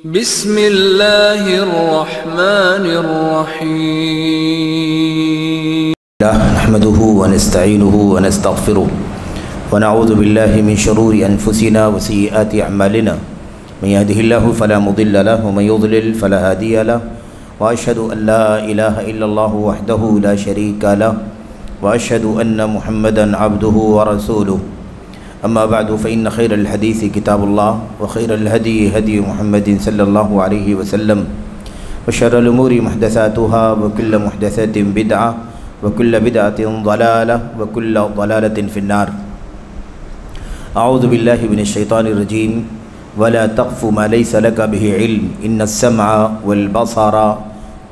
بسم اللہ الرحمن الرحیم نحمده ونستعینه ونستغفره ونعوذ باللہ من شرور انفسنا وسیئات اعمالنا من يهده الله فلا مضل له ومن يضلل فلا هادي له واشهد ان لا اله الا الله وحده لا شريك له واشهد ان محمدا عبده ورسوله اما بعد فان خير الحديث كتاب الله وخير الهدي هدي محمد صلى الله عليه وسلم وشر الامور محدثاتها وكل محدثة بدعة وكل بدعة ضلالة وكل ضلالة في النار. اعوذ بالله من الشيطان الرجيم. ولا تقف ما ليس لك به علم ان السمع والبصر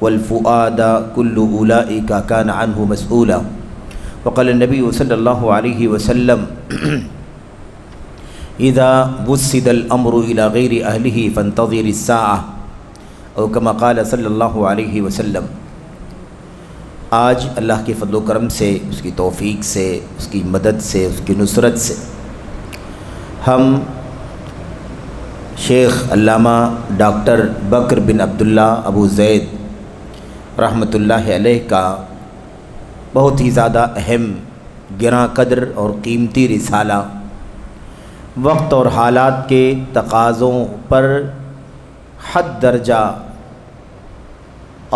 والفؤاد كل اولئك كان عنه مسؤولا. وقال النبي صلى الله عليه وسلم اذا وسد الامر الى غير اهله فانتظر الساعة او كما قال صلی اللہ علیہ وسلم. آج اللہ کے فضل و کرم سے، اس کی توفیق سے، اس کی مدد سے، اس کی نصرت سے ہم شیخ علامہ ڈاکٹر بکر بن عبداللہ ابو زید رحمۃ اللہ علیہ کا بہت ہی زیادہ اہم، گراں قدر اور قیمتی رسالہ وقت اور حالات کے تقاضوں پر حد درجہ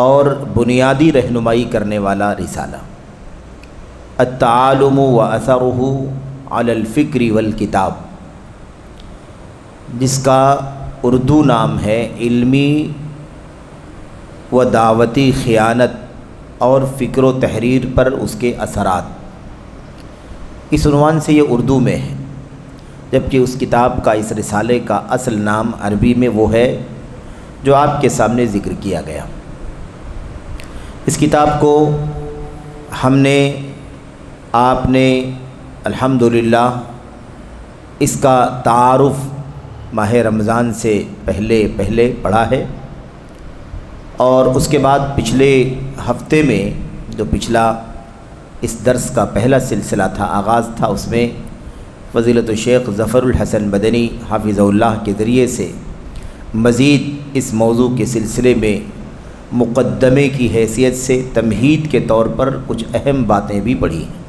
اور بنیادی رہنمائی کرنے والا رسالہ التعالم واثرہ علی الفکر والکتاب، جس کا اردو نام ہے علمی و دعوتی خیانت اور فکر و تحریر پر اس کے اثرات. اس عنوان سے یہ اردو میں ہے، جبکہ اس کتاب کا، اس رسالے کا اصل نام عربی میں وہ ہے جو آپ کے سامنے ذکر کیا گیا. اس کتاب کو ہم نے، آپ نے الحمدللہ اس کا تعارف ماہ رمضان سے پہلے پڑھا ہے، اور اس کے بعد پچھلے ہفتے میں جو پچھلا اس درس کا پہلا سلسلہ تھا، آغاز تھا، اس میں فضیلت الشیخ ظفر الحسن مدنی حافظہ اللہ کے ذریعے سے مزید اس موضوع کے سلسلے میں مقدمے کی حیثیت سے تمہید کے طور پر کچھ اہم باتیں بھی پڑھی ہیں.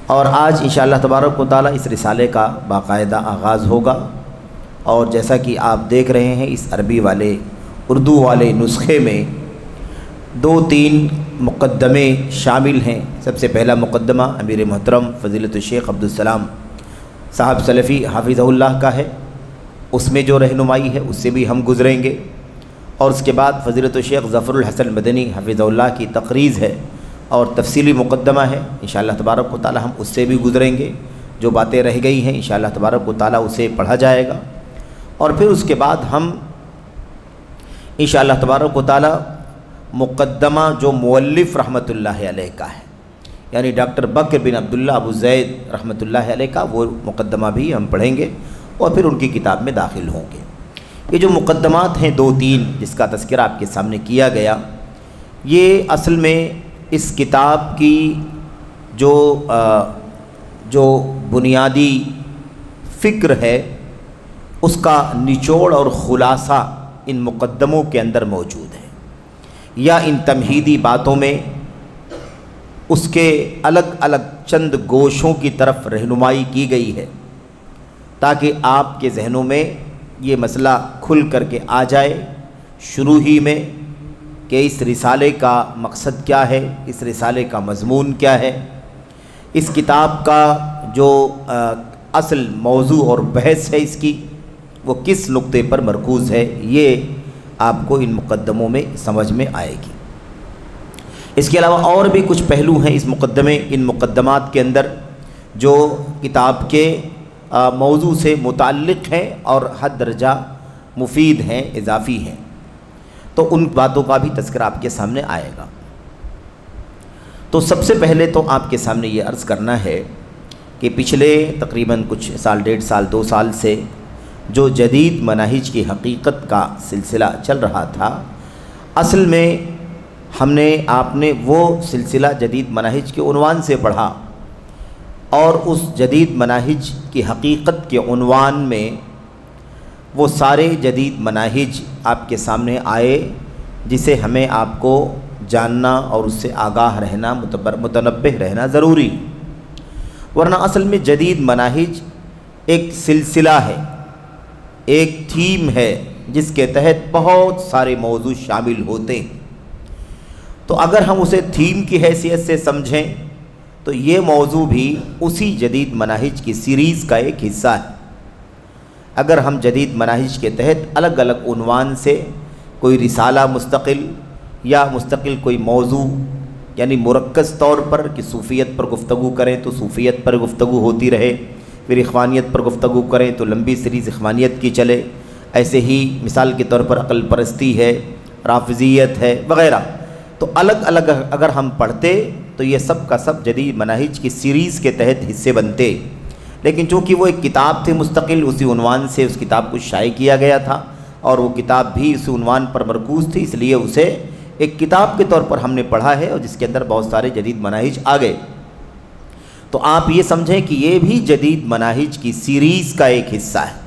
اور آج انشاءاللہ تبارک و تعالیٰ اس رسالے کا باقاعدہ آغاز ہوگا، اور جیسا کہ آپ دیکھ رہے ہیں اس عربی والے، اردو والے نسخے میں 2-3 مقدمے شامل ہیں. سب سے پہلا مقدمہ امیر محترم فضیلت الشیخ عبدالسلام صاحب سلفی حافظہ اللہ کا ہے، اس میں جو رہنمائی ہے اس سے بھی ہم گزریں گے، اور اس کے بعد فضیلت الشیخ ظفر الحسن مدنی حافظہ اللہ کی تقریض ہے اور تفصیلی مقدمہ ہے. انشاءاللہ تبارک و تعالی ہم اس سے بھی گزریں گے. جو باتیں رہ گئی ہیں انشاءاللہ تبارک و تعالی اسے پڑھا جائے گا، اور پھر اس کے بعد ہم انشاءاللہ تبارک و تعالی مقدمہ جو مؤلف رحمۃ اللہ علیہ کا ہے، یعنی ڈاکٹر بکر بن عبداللہ ابو زید رحمۃ اللہ علیہ کا، وہ مقدمہ بھی ہم پڑھیں گے اور پھر ان کی کتاب میں داخل ہوں گے. یہ جو مقدمات ہیں 2-3 جس کا تذکرہ آپ کے سامنے کیا گیا، یہ اصل میں اس کتاب کی جو بنیادی فکر ہے اس کا نچوڑ اور خلاصہ ان مقدموں کے اندر موجود ہے، یا ان تمہیدی باتوں میں اس کے الگ الگ چند گوشوں کی طرف رہنمائی کی گئی ہے، تاکہ آپ کے ذہنوں میں یہ مسئلہ کھل کر کے آ جائے شروع ہی میں کہ اس رسالے کا مقصد کیا ہے، اس رسالے کا مضمون کیا ہے، اس کتاب کا جو اصل موضوع اور بحث ہے اس کی، وہ کس نقطے پر مرکوز ہے، یہ آپ کو ان مقدموں میں سمجھ میں آئے گی. اس کے علاوہ اور بھی کچھ پہلو ہیں ان مقدمات کے اندر جو کتاب کے موضوع سے متعلق ہیں اور حد درجہ مفید ہیں، اضافی ہیں، تو ان باتوں کا بھی تذکرہ آپ کے سامنے آئے گا. تو سب سے پہلے تو آپ کے سامنے یہ عرض کرنا ہے کہ پچھلے تقریباً کچھ سال، 1.5 سال، 2 سال سے جو جدید مناہج کی حقیقت کا سلسلہ چل رہا تھا، اصل میں آپ نے وہ سلسلہ جدید مناہج کے عنوان سے پڑھا، اور اس جدید مناہج کی حقیقت کے عنوان میں وہ سارے جدید مناہج آپ کے سامنے آئے جسے ہمیں آپ کو جاننا اور اس سے آگاہ رہنا، متنبہ رہنا ضروری، ورنہ اصل میں جدید مناہج ایک سلسلہ ہے، ایک تھیم ہے جس کے تحت بہت سارے موضوع شامل ہوتے ہیں۔ تو اگر ہم اسے تھیم کی حیثیت سے سمجھیں تو یہ موضوع بھی اسی جدید مناہج کی سیریز کا ایک حصہ ہے۔ اگر ہم جدید مناہج کے تحت الگ الگ عنوان سے کوئی رسالہ مستقل یا مستقل کوئی موضوع، یعنی مرکز طور پر کہ صوفیت پر گفتگو کریں تو صوفیت پر گفتگو ہوتی رہے، پھر اخوانیت پر گفتگو کریں تو لمبی سیریز اخوانیت کی چلے، ایسے ہی مثال کے طور پر عقل پرستی ہے، رافضیت ہے وغیرہ، تو الگ الگ اگر ہم پڑھتے تو یہ سب کا سب جدید مناہج کی سیریز کے تحت حصے بنتے، لیکن چونکہ وہ ایک کتاب تھی مستقل، اسی عنوان سے اس کتاب کو شائع کیا گیا تھا اور وہ کتاب بھی اسی عنوان پر مرکوز تھی، اس لیے اسے ایک کتاب کے طور پر ہم نے پڑھا ہے اور جس کے اندر بہت سارے جدید مناہج آ گئے۔ تو آپ یہ سمجھیں کہ یہ بھی جدید مناہج کی سیریز کا ایک حصہ ہے،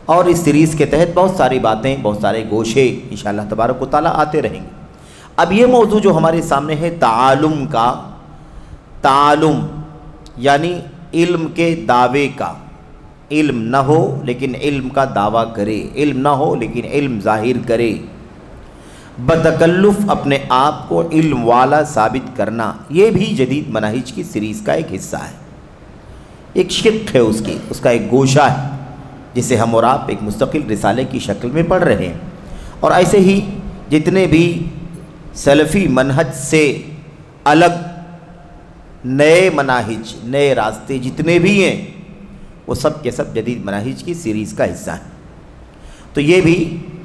اور اس سیریز کے تحت بہت ساری باتیں، بہت سارے گوشے انشاءاللہ تبارک و تعالیٰ آتے رہیں گے۔ اب یہ موضوع جو ہمارے سامنے ہے تعالم کا، تعالم یعنی علم کے دعوے کا، علم نہ ہو لیکن علم کا دعویٰ کرے، علم نہ ہو لیکن علم ظاہر کرے، بتکلف اپنے آپ کو علم والا ثابت کرنا، یہ بھی جدید مناہج کی سیریز کا ایک حصہ ہے، ایک شق ہے اس کا ایک گوشہ ہے جسے ہم اور آپ ایک مستقل رسالے کی شکل میں پڑھ رہے ہیں۔ اور ایسے ہی جتنے بھی سلفی منہج سے الگ نئے مناہج، نئے راستے جتنے بھی ہیں وہ سب کے سب جدید مناہج کی سیریز کا حصہ ہیں۔ تو یہ بھی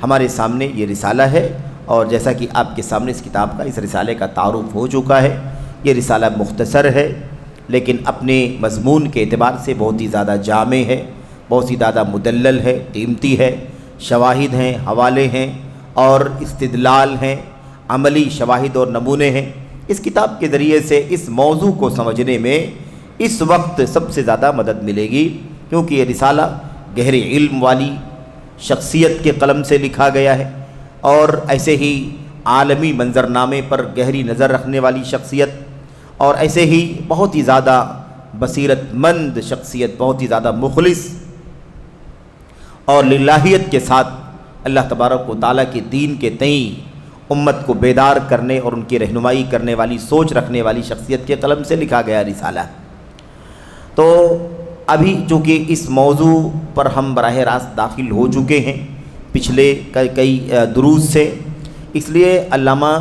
ہمارے سامنے یہ رسالہ ہے، اور جیسا کہ آپ کے سامنے اس کتاب کا، اس رسالے کا تعارف ہو چکا ہے، یہ رسالہ مختصر ہے لیکن اپنے مضمون کے اعتبار سے بہت ہی زیادہ جامع ہے، بہت ہی زیادہ مدلل ہے، قیمتی ہے، شواہد ہیں، حوالے ہیں اور استدلال ہیں، عملی شواہد اور نمونے ہیں۔ اس کتاب کے ذریعے سے اس موضوع کو سمجھنے میں اس وقت سب سے زیادہ مدد ملے گی، کیونکہ یہ رسالہ گہرے علم والی شخصیت کے قلم سے لکھا گیا ہے، اور ایسے ہی عالمی منظرنامے پر گہری نظر رکھنے والی شخصیت، اور ایسے ہی بہت ہی زیادہ بصیرت مند شخصیت، بہت ہی زیادہ مخلص اور للہیت کے ساتھ اللہ تبارک و تعالیٰ کے دین کے تئیں امت کو بیدار کرنے اور ان کی رہنمائی کرنے والی سوچ رکھنے والی شخصیت کے قلم سے لکھا گیا رسالہ۔ تو ابھی چونکہ اس موضوع پر ہم براہ راست داخل ہو چکے ہیں پچھلے کئی دروس سے، اس لیے علامہ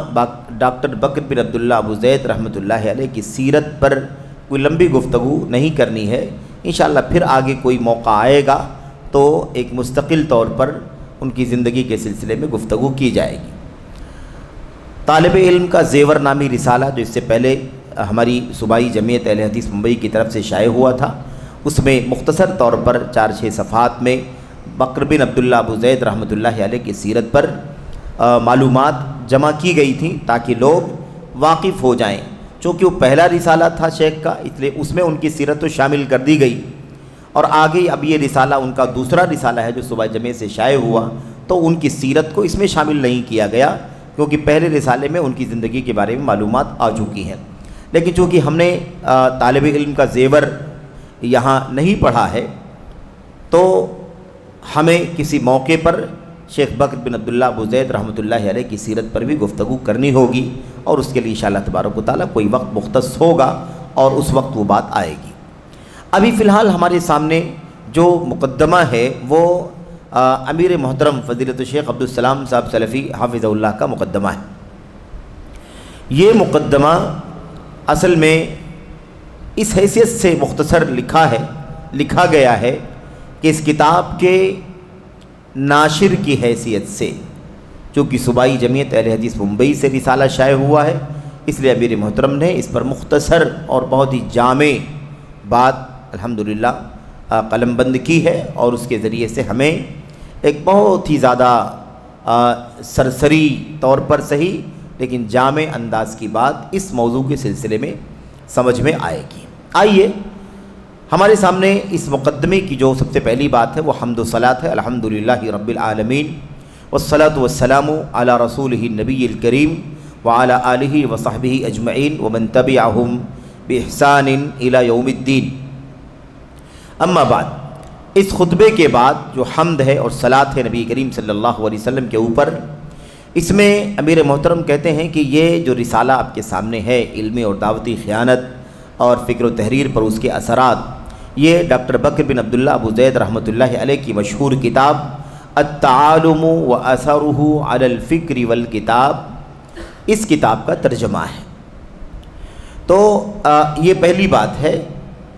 ڈاکٹر بکر بن عبداللہ ابو زید رحمۃ اللہ علیہ کی سیرت پر کوئی لمبی گفتگو نہیں کرنی ہے، انشاءاللہ پھر آگے کوئی موقع آئے گا تو ایک مستقل طور پر ان کی زندگی کے سلسلے میں گفتگو کی جائے گی۔ طالب علم کا زیور نامی رسالہ جو اس سے پہلے ہماری صوبائی جمعیت اہل حدیث ممبئی کی طرف سے شائع ہوا تھا، اس میں مختصر طور پر 4-6 صفحات میں بکر بن عبداللہ ابو زید رحمۃ اللہ علیہ کی سیرت پر معلومات جمع کی گئی تھیں تاکہ لوگ واقف ہو جائیں۔ چونکہ وہ پہلا رسالہ تھا شیخ کا، اس لیے اس میں ان کی سیرت تو شامل کر دی گئی، اور آگے اب یہ رسالہ ان کا دوسرا رسالہ ہے جو صوبائی جمعیت سے شائع ہوا، تو ان کی سیرت کو اس میں شامل نہیں کیا گیا کیونکہ پہلے رسالے میں ان کی زندگی کے بارے میں معلومات آ چکی ہیں۔ لیکن چونکہ ہم نے طالب علم کا زیور یہاں نہیں پڑھا ہے تو ہمیں کسی موقع پر شیخ بکر بن عبداللہ ابو زید رحمۃ اللہ علیہ کی سیرت پر بھی گفتگو کرنی ہوگی، اور اس کے لیے انشاءاللہ تبارک و تعالیٰ کوئی وقت مختص ہوگا اور اس وقت وہ بات آئے گی۔ ابھی فی الحال ہمارے سامنے جو مقدمہ ہے وہ امیر محترم فضیلت الشیخ عبدالسلام صاحب سلفی حافظ اللہ کا مقدمہ ہے۔ یہ مقدمہ اصل میں اس حیثیت سے مختصر لکھا گیا ہے کہ اس کتاب کے ناشر کی حیثیت سے، چونکہ صوبائی جمعیت اہل حدیث ممبئی سے رسالہ شائع ہوا ہے، اس لیے امیر محترم نے اس پر مختصر اور بہت ہی جامع بات الحمدللہ قلم بند کی ہے، اور اس کے ذریعے سے ہمیں ایک بہت ہی زیادہ سرسری طور پر صحیح لیکن جامع انداز کی بات اس موضوع کے سلسلے میں سمجھ میں آئے گی۔ آئیے ہمارے سامنے اس مقدمے کی جو سب سے پہلی بات ہے وہ حمد و صلاۃ ہے۔ الحمدللہ رب العالمین والصلاۃ والسلام علی رسولہ النبی الکریم وعلی آلہ وصحبہ اجمعین ومن تبعہم بإحسان الی یوم الدین۔ اما بعد، اس خطبے کے بعد جو حمد ہے اور صلاۃ ہے نبی کریم صلی اللہ علیہ وسلم کے اوپر، اس میں امیر محترم کہتے ہیں کہ یہ جو رسالہ آپ کے سامنے ہے، علمی اور دعوتی خیانت اور فکر و تحریر پر اس کے اثرات، یہ ڈاکٹر بکر بن عبداللہ ابو زید رحمۃ اللہ علیہ کی مشہور کتاب التعالم و اثرہ علی الفکر والکتاب، اس کتاب کا ترجمہ ہے۔ تو یہ پہلی بات ہے،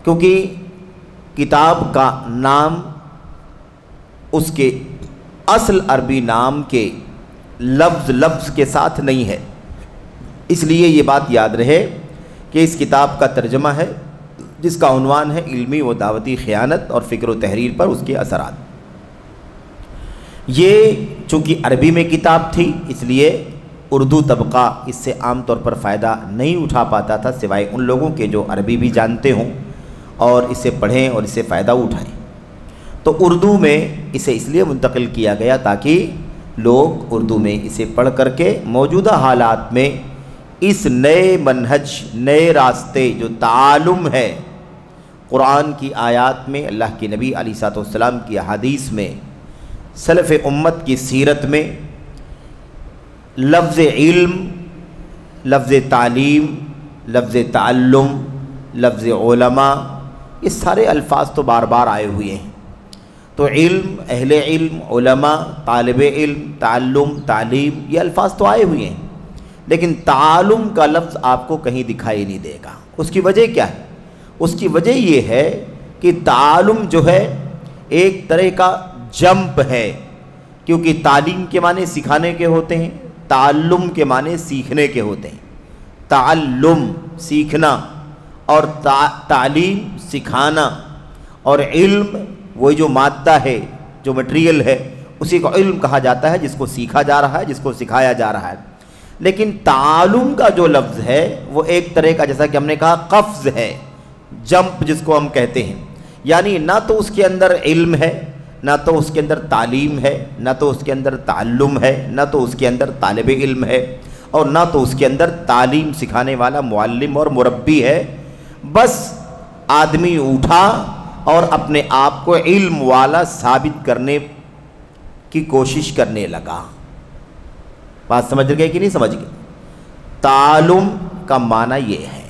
کیونکہ کتاب کا نام اس کے اصل عربی نام کے لفظ کے ساتھ نہیں ہے، اس لیے یہ بات یاد رہے کہ اس کتاب کا ترجمہ ہے جس کا عنوان ہے علمی و دعوتی خیانت اور فکر و تحریر پر اس کے اثرات۔ یہ چونکہ عربی میں کتاب تھی، اس لیے اردو طبقہ اس سے عام طور پر فائدہ نہیں اٹھا پاتا تھا، سوائے ان لوگوں کے جو عربی بھی جانتے ہوں اور اسے پڑھیں اور اسے فائدہ اٹھائیں۔ تو اردو میں اسے اس لیے منتقل کیا گیا تاکہ لوگ اردو میں اسے پڑھ کر کے موجودہ حالات میں اس نئے منہج، نئے راستے جو تعالم ہے، قرآن کی آیات میں، اللہ کے نبی علیہ الصلوۃ والسلام کی احادیث میں، سلف امت کی سیرت میں، لفظ علم، لفظ تعلیم، لفظ تعلم، لفظ علماء، یہ سارے الفاظ تو بار بار آئے ہوئے ہیں۔ تو علم، اہل علم، علماء، طالب علم، تعلم، تعلیم، یہ الفاظ تو آئے ہوئے ہیں، لیکن تعالم کا لفظ آپ کو کہیں دکھائی نہیں دے گا۔ اس کی وجہ کیا ہے؟ اس کی وجہ یہ ہے کہ تعالم جو ہے ایک طرح کا جمپ ہے، کیونکہ تعلیم کے معنی سکھانے کے ہوتے ہیں، تعلم کے معنی سیکھنے کے ہوتے ہیں۔ تعلم سیکھنا اور تعلیم سکھانا، اور علم وہ جو مادہ ہے، جو مٹیریل ہے، اسی کو علم کہا جاتا ہے جس کو سیکھا جا رہا ہے، جس کو سکھایا جا رہا ہے۔ لیکن تعلم کا جو لفظ ہے وہ ایک طرح کا، جیسا کہ ہم نے کہا، قفز ہے، جمپ جس کو ہم کہتے ہیں، یعنی نہ تو اس کے اندر علم ہے، نہ تو اس کے اندر تعلیم ہے، نہ تو اس کے اندر تعلم ہے، نہ تو اس کے اندر طالب علم ہے، اور نہ تو اس کے اندر تعلیم سکھانے والا معلم اور مربی ہے۔ بس آدمی اٹھا اور اپنے آپ کو علم والا ثابت کرنے کی کوشش کرنے لگا۔ بات سمجھ گئے کہ نہیں سمجھ گئے؟ تعلم کا معنی یہ ہے،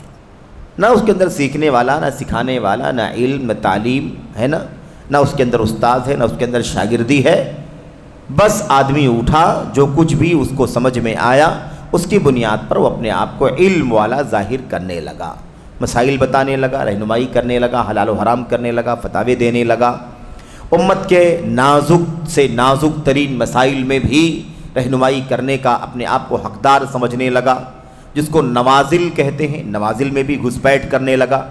نہ اس کے اندر سیکھنے والا، نہ سکھانے والا، نہ علم، نہ تعلیم ہے، نہ اس کے اندر استاد ہے، نہ اس کے اندر شاگردی ہے۔ بس آدمی اٹھا، جو کچھ بھی اس کو سمجھ میں آیا اس کی بنیاد پر وہ اپنے آپ کو علم والا ظاہر کرنے لگا، مسائل بتانے لگا، رہنمائی کرنے لگا، حلال و حرام کرنے لگا، فتاوے دینے لگا، امت کے نازک سے نازک ترین مسائل میں بھی رہنمائی کرنے کا اپنے آپ کو حقدار سمجھنے لگا، جس کو نوازل کہتے ہیں، نوازل میں بھی گھس بیٹھ کرنے لگا۔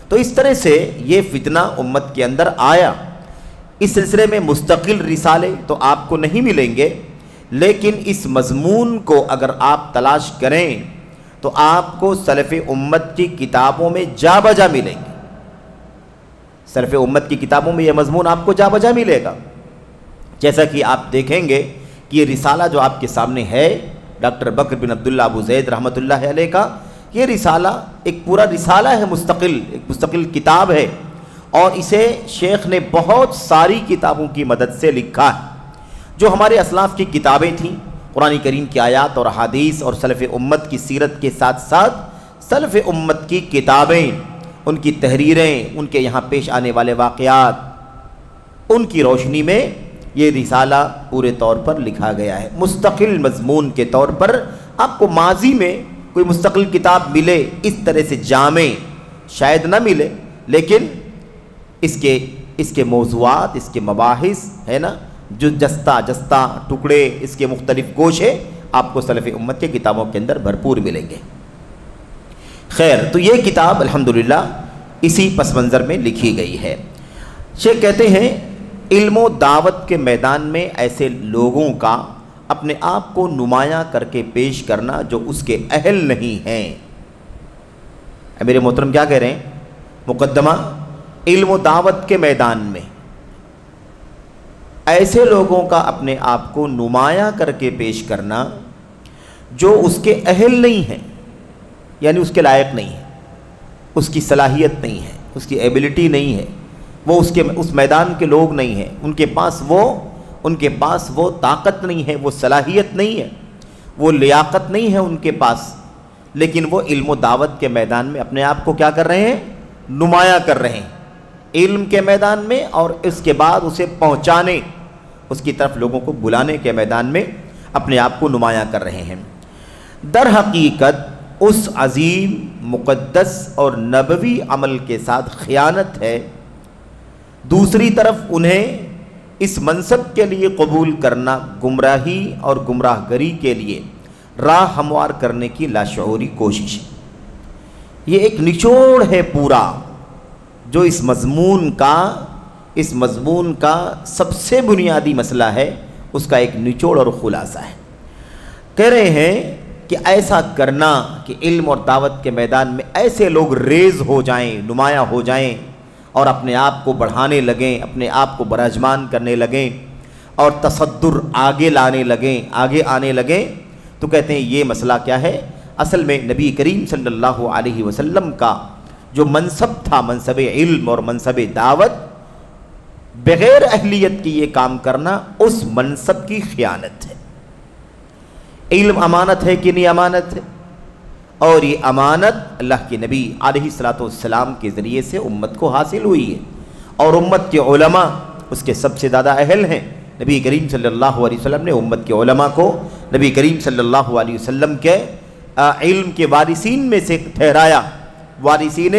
تو اس طرح سے یہ فتنہ امت کے اندر آیا۔ اس سلسلے میں مستقل رسالے تو آپ کو نہیں ملیں گے، لیکن اس مضمون کو اگر آپ تلاش کریں تو آپ کو سلف امت کی کتابوں میں جا بجا ملیں گے۔ سلف امت کی کتابوں میں یہ مضمون آپ کو جا بجا ملے گا، جیسا کہ آپ دیکھیں گے کہ یہ رسالہ جو آپ کے سامنے ہے ڈاکٹر بکر بن عبداللہ ابو زید رحمۃ اللہ علیہ کا، یہ رسالہ ایک پورا رسالہ ہے، ایک مستقل کتاب ہے، اور اسے شیخ نے بہت ساری کتابوں کی مدد سے لکھا ہے، جو ہمارے اسلاف کی کتابیں تھیں، قرآن کریم کی آیات اور احادیث اور سلف امت کی سیرت کے ساتھ ساتھ سلف امت کی کتابیں، ان کی تحریریں، ان کے یہاں پیش آنے والے واقعات، ان کی روشنی میں یہ رسالہ پورے طور پر لکھا گیا ہے۔ مستقل مضمون کے طور پر آپ کو ماضی میں کوئی مستقل کتاب ملے اس طرح سے جامع شاید نہ ملے، لیکن اس کے موضوعات، اس کے مباحث ہے نا، جو جستہ ٹکڑے، اس کے مختلف گوشے آپ کو سلف امت کے کتابوں کے اندر بھرپور ملیں گے۔ خیر، تو یہ کتاب الحمدللہ اسی پس منظر میں لکھی گئی ہے۔ شیخ کہتے ہیں علم و دعوت کے میدان میں ایسے لوگوں کا اپنے آپ کو نمایاں کر کے پیش کرنا جو اس کے اہل نہیں ہیں۔ میرے محترم کیا کہہ رہے ہیں؟ مقدمہ علم و دعوت کے میدان میں ایسے لوگوں کا اپنے آپ کو نمایاں کر کے پیش کرنا جو اس کے اہل نہیں ہیں، یعنی اس کے لائق نہیں ہے، اس کی صلاحیت نہیں ہے، اس کی ایبلٹی نہیں ہے، وہ اس میدان کے لوگ نہیں ہیں، ان کے پاس وہ طاقت نہیں ہے، وہ صلاحیت نہیں ہے، وہ لیاقت نہیں ہے ان کے پاس، لیکن وہ علم و دعوت کے میدان میں اپنے آپ کو کیا کر رہے ہیں؟ نمایاں کر رہے ہیں، علم کے میدان میں، اور اس کے بعد اسے پہنچانے، اس کی طرف لوگوں کو بلانے کے میدان میں اپنے آپ کو نمایاں کر رہے ہیں۔ در حقیقت اس عظیم مقدس اور نبوی عمل کے ساتھ خیانت ہے۔ دوسری طرف انہیں اس منصب کے لیے قبول کرنا گمراہی اور گمراہ گری کے لیے راہ ہموار کرنے کی لاشعوری کوشش ہے۔ یہ ایک نچوڑ ہے پورا جو اس مضمون کا سب سے بنیادی مسئلہ ہے، اس کا ایک نچوڑ اور خلاصہ ہے۔ کہہ رہے ہیں کہ ایسا کرنا کہ علم اور دعوت کے میدان میں ایسے لوگ ریز ہو جائیں، نمایاں ہو جائیں اور اپنے آپ کو بڑھانے لگیں، اپنے آپ کو براجمان کرنے لگیں اور تصدر آگے آنے لگیں، تو کہتے ہیں یہ مسئلہ کیا ہے؟ اصل میں نبی کریم صلی اللہ علیہ وسلم کا جو منصب تھا، منصب علم اور منصب دعوت، بغیر اہلیت کی یہ کام کرنا اس منصب کی خیانت ہے۔ علم امانت ہے کہ نہیں امانت ہے؟ اور یہ امانت اللہ کے نبی علیہ الصلوۃ والسلام کے ذریعے سے امت کو حاصل ہوئی ہے، اور امت کے علماء اس کے سب سے زیادہ اہل ہیں۔ نبی کریم صلی اللہ علیہ وسلم نے امت کے علماء کو نبی کریم صلی اللہ علیہ وسلم کے علم کے وارثین میں سے ٹھہرایا، وارثین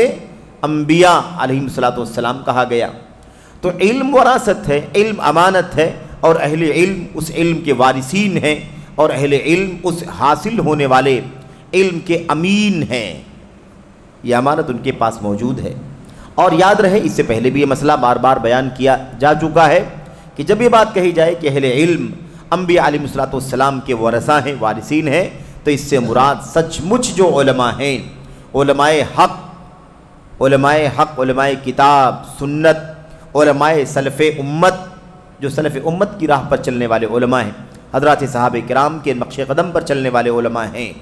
انبیاء علیہ الصلوۃ والسلام کہا گیا۔ تو علم وراثت ہے، علم امانت ہے، اور اہل علم اس علم کے وارثین ہیں، اور اہل علم اس حاصل ہونے والے علم کے امین ہیں۔ یہ امانت ان کے پاس موجود ہے۔ اور یاد رہے، اس سے پہلے بھی یہ مسئلہ بار بار بیان کیا جا چکا ہے کہ جب یہ بات کہی جائے کہ اہل علم انبیاء علیہ الصلوۃ والسلام کے ورثہ ہیں، وارثین ہیں، تو اس سے مراد سچ مچ جو علماء ہیں، علماء حق، علماء کتاب سنت، علماء سلف امت، جو سلف امت کی راہ پر چلنے والے علماء ہیں، حضرات صحابہ کرام کے نقش قدم پر چلنے والے علماء ہیں،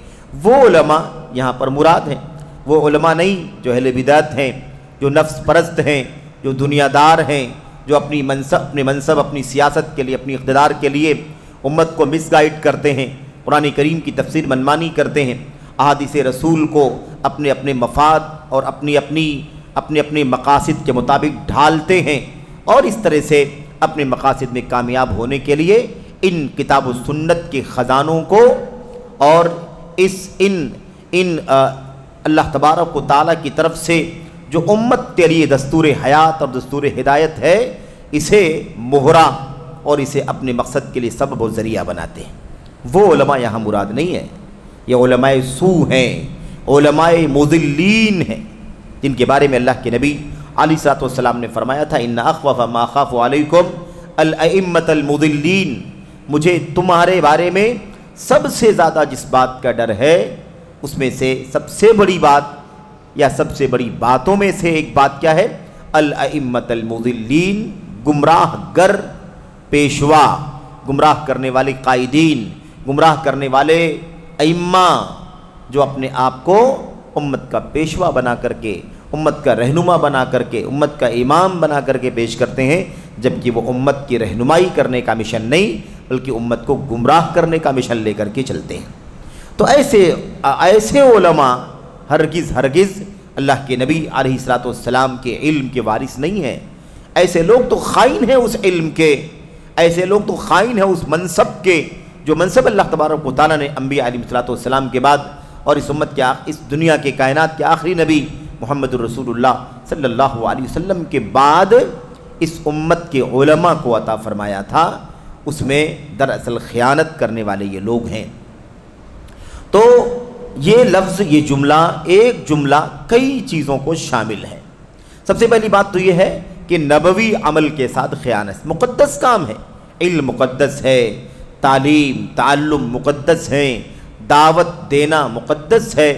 وہ علماء یہاں پر مراد ہیں۔ وہ علماء نہیں جو اہل بدعت ہیں، جو نفس پرست ہیں، جو دنیا دار ہیں، جو اپنی منصب اپنی سیاست کے لیے، اپنی اقتدار کے لیے امت کو مس گائیڈ کرتے ہیں، قرآن کریم کی تفسیر منمانی کرتے ہیں، احادیث رسول کو اپنے مفاد اور اپنے مقاصد کے مطابق ڈھالتے ہیں، اور اس طرح سے اپنے مقاصد میں کامیاب ہونے کے لیے ان کتاب و سنت کے خزانوں کو اور ان اللہ تبارک و تعالیٰ کی طرف سے جو امت کے لیے دستور حیات اور دستور ہدایت ہے، اسے مہرا اور اسے اپنے مقصد کے لیے سبب و ذریعہ بناتے ہیں۔ وہ علماء یہاں مراد نہیں ہے، یہ علماء سو ہیں، علماء مضلین ہیں، جن کے بارے میں اللہ کے نبی علیہ الصلوۃ والسلام نے فرمایا تھا، ان اخوف ما اخاف علیکم الائمۃ المضلین، مجھے تمہارے بارے میں سب سے زیادہ جس بات کا ڈر ہے، اس میں سے سب سے بڑی بات یا سب سے بڑی باتوں میں سے ایک بات کیا ہے؟ الائمۃ المضلین، گمراہ گر پیشوا، گمراہ کرنے والے قائدین، گمراہ کرنے والے ائمہ، جو اپنے آپ کو امت کا پیشوا بنا کر کے، امت کا رہنما بنا کر کے، امت کا امام بنا کر کے پیش کرتے ہیں، جبکہ وہ امت کی رہنمائی کرنے کا مشن نہیں بلکہ امت کو گمراہ کرنے کا مشن لے کر کے چلتے ہیں۔ تو ایسے علماء ہرگز اللہ کے نبی علیہ الصلوۃ والسلام کے علم کے وارث نہیں ہیں۔ ایسے لوگ تو خائن ہیں اس علم کے، ایسے لوگ تو خائن ہیں اس منصب کے، جو منصب اللہ تبارک و تعالیٰ نے انبیاء علیہ الصلوۃ والسلام کے بعد اور اس امت کے اس دنیا کے کائنات کے آخری نبی محمد الرسول اللہ صلی اللہ علیہ وسلم کے بعد اس امت کے علماء کو عطا فرمایا تھا، اس میں دراصل خیانت کرنے والے یہ لوگ ہیں۔ تو یہ لفظ، یہ جملہ، ایک جملہ کئی چیزوں کو شامل ہے۔ سب سے پہلی بات تو یہ ہے کہ نبوی عمل کے ساتھ خیانت مقدس کام ہے، علم مقدس ہے، تعلیم تعلم مقدس ہے، دعوت دینا مقدس ہے،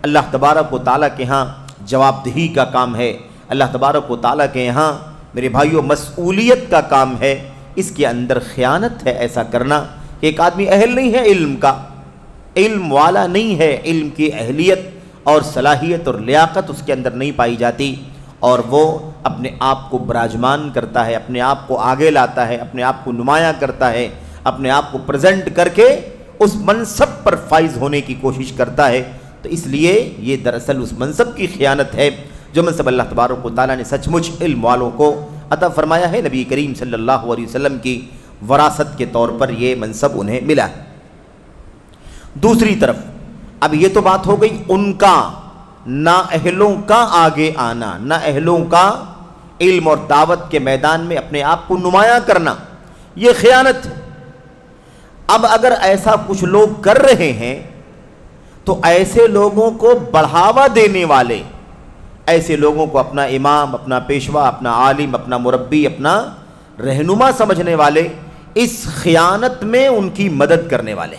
اللہ تبارک و تعالیٰ کے ہاں جواب دہی کا کام ہے، اللہ تبارک و تعالیٰ کے یہاں میرے بھائیوں مسئولیت کا کام ہے، اس کے اندر خیانت ہے ایسا کرنا کہ ایک آدمی اہل نہیں ہے علم کا، علم والا نہیں ہے، علم کی اہلیت اور صلاحیت اور لیاقت اس کے اندر نہیں پائی جاتی، اور وہ اپنے آپ کو براجمان کرتا ہے، اپنے آپ کو آگے لاتا ہے، اپنے آپ کو نمایاں کرتا ہے، اپنے آپ کو پریزنٹ کر کے اس منصب پر فائز ہونے کی کوشش کرتا ہے۔ تو اس لیے یہ دراصل اس منصب کی خیانت ہے جو منصب اللہ تبارک و تعالیٰ نے سچ مچ علم والوں کو عطا فرمایا ہے۔ نبی کریم صلی اللہ علیہ وسلم کی وراثت کے طور پر یہ منصب انہیں ملا۔ دوسری طرف اب یہ تو بات ہو گئی ان کا نااہلوں کا آگے آنا، نااہلوں کا علم اور دعوت کے میدان میں اپنے آپ کو نمایاں کرنا، یہ خیانت ہے۔ اب اگر ایسا کچھ لوگ کر رہے ہیں تو ایسے لوگوں کو بڑھاوا دینے والے، ایسے لوگوں کو اپنا امام، اپنا پیشوا، اپنا عالم، اپنا مربی، اپنا رہنما سمجھنے والے اس خیانت میں ان کی مدد کرنے والے،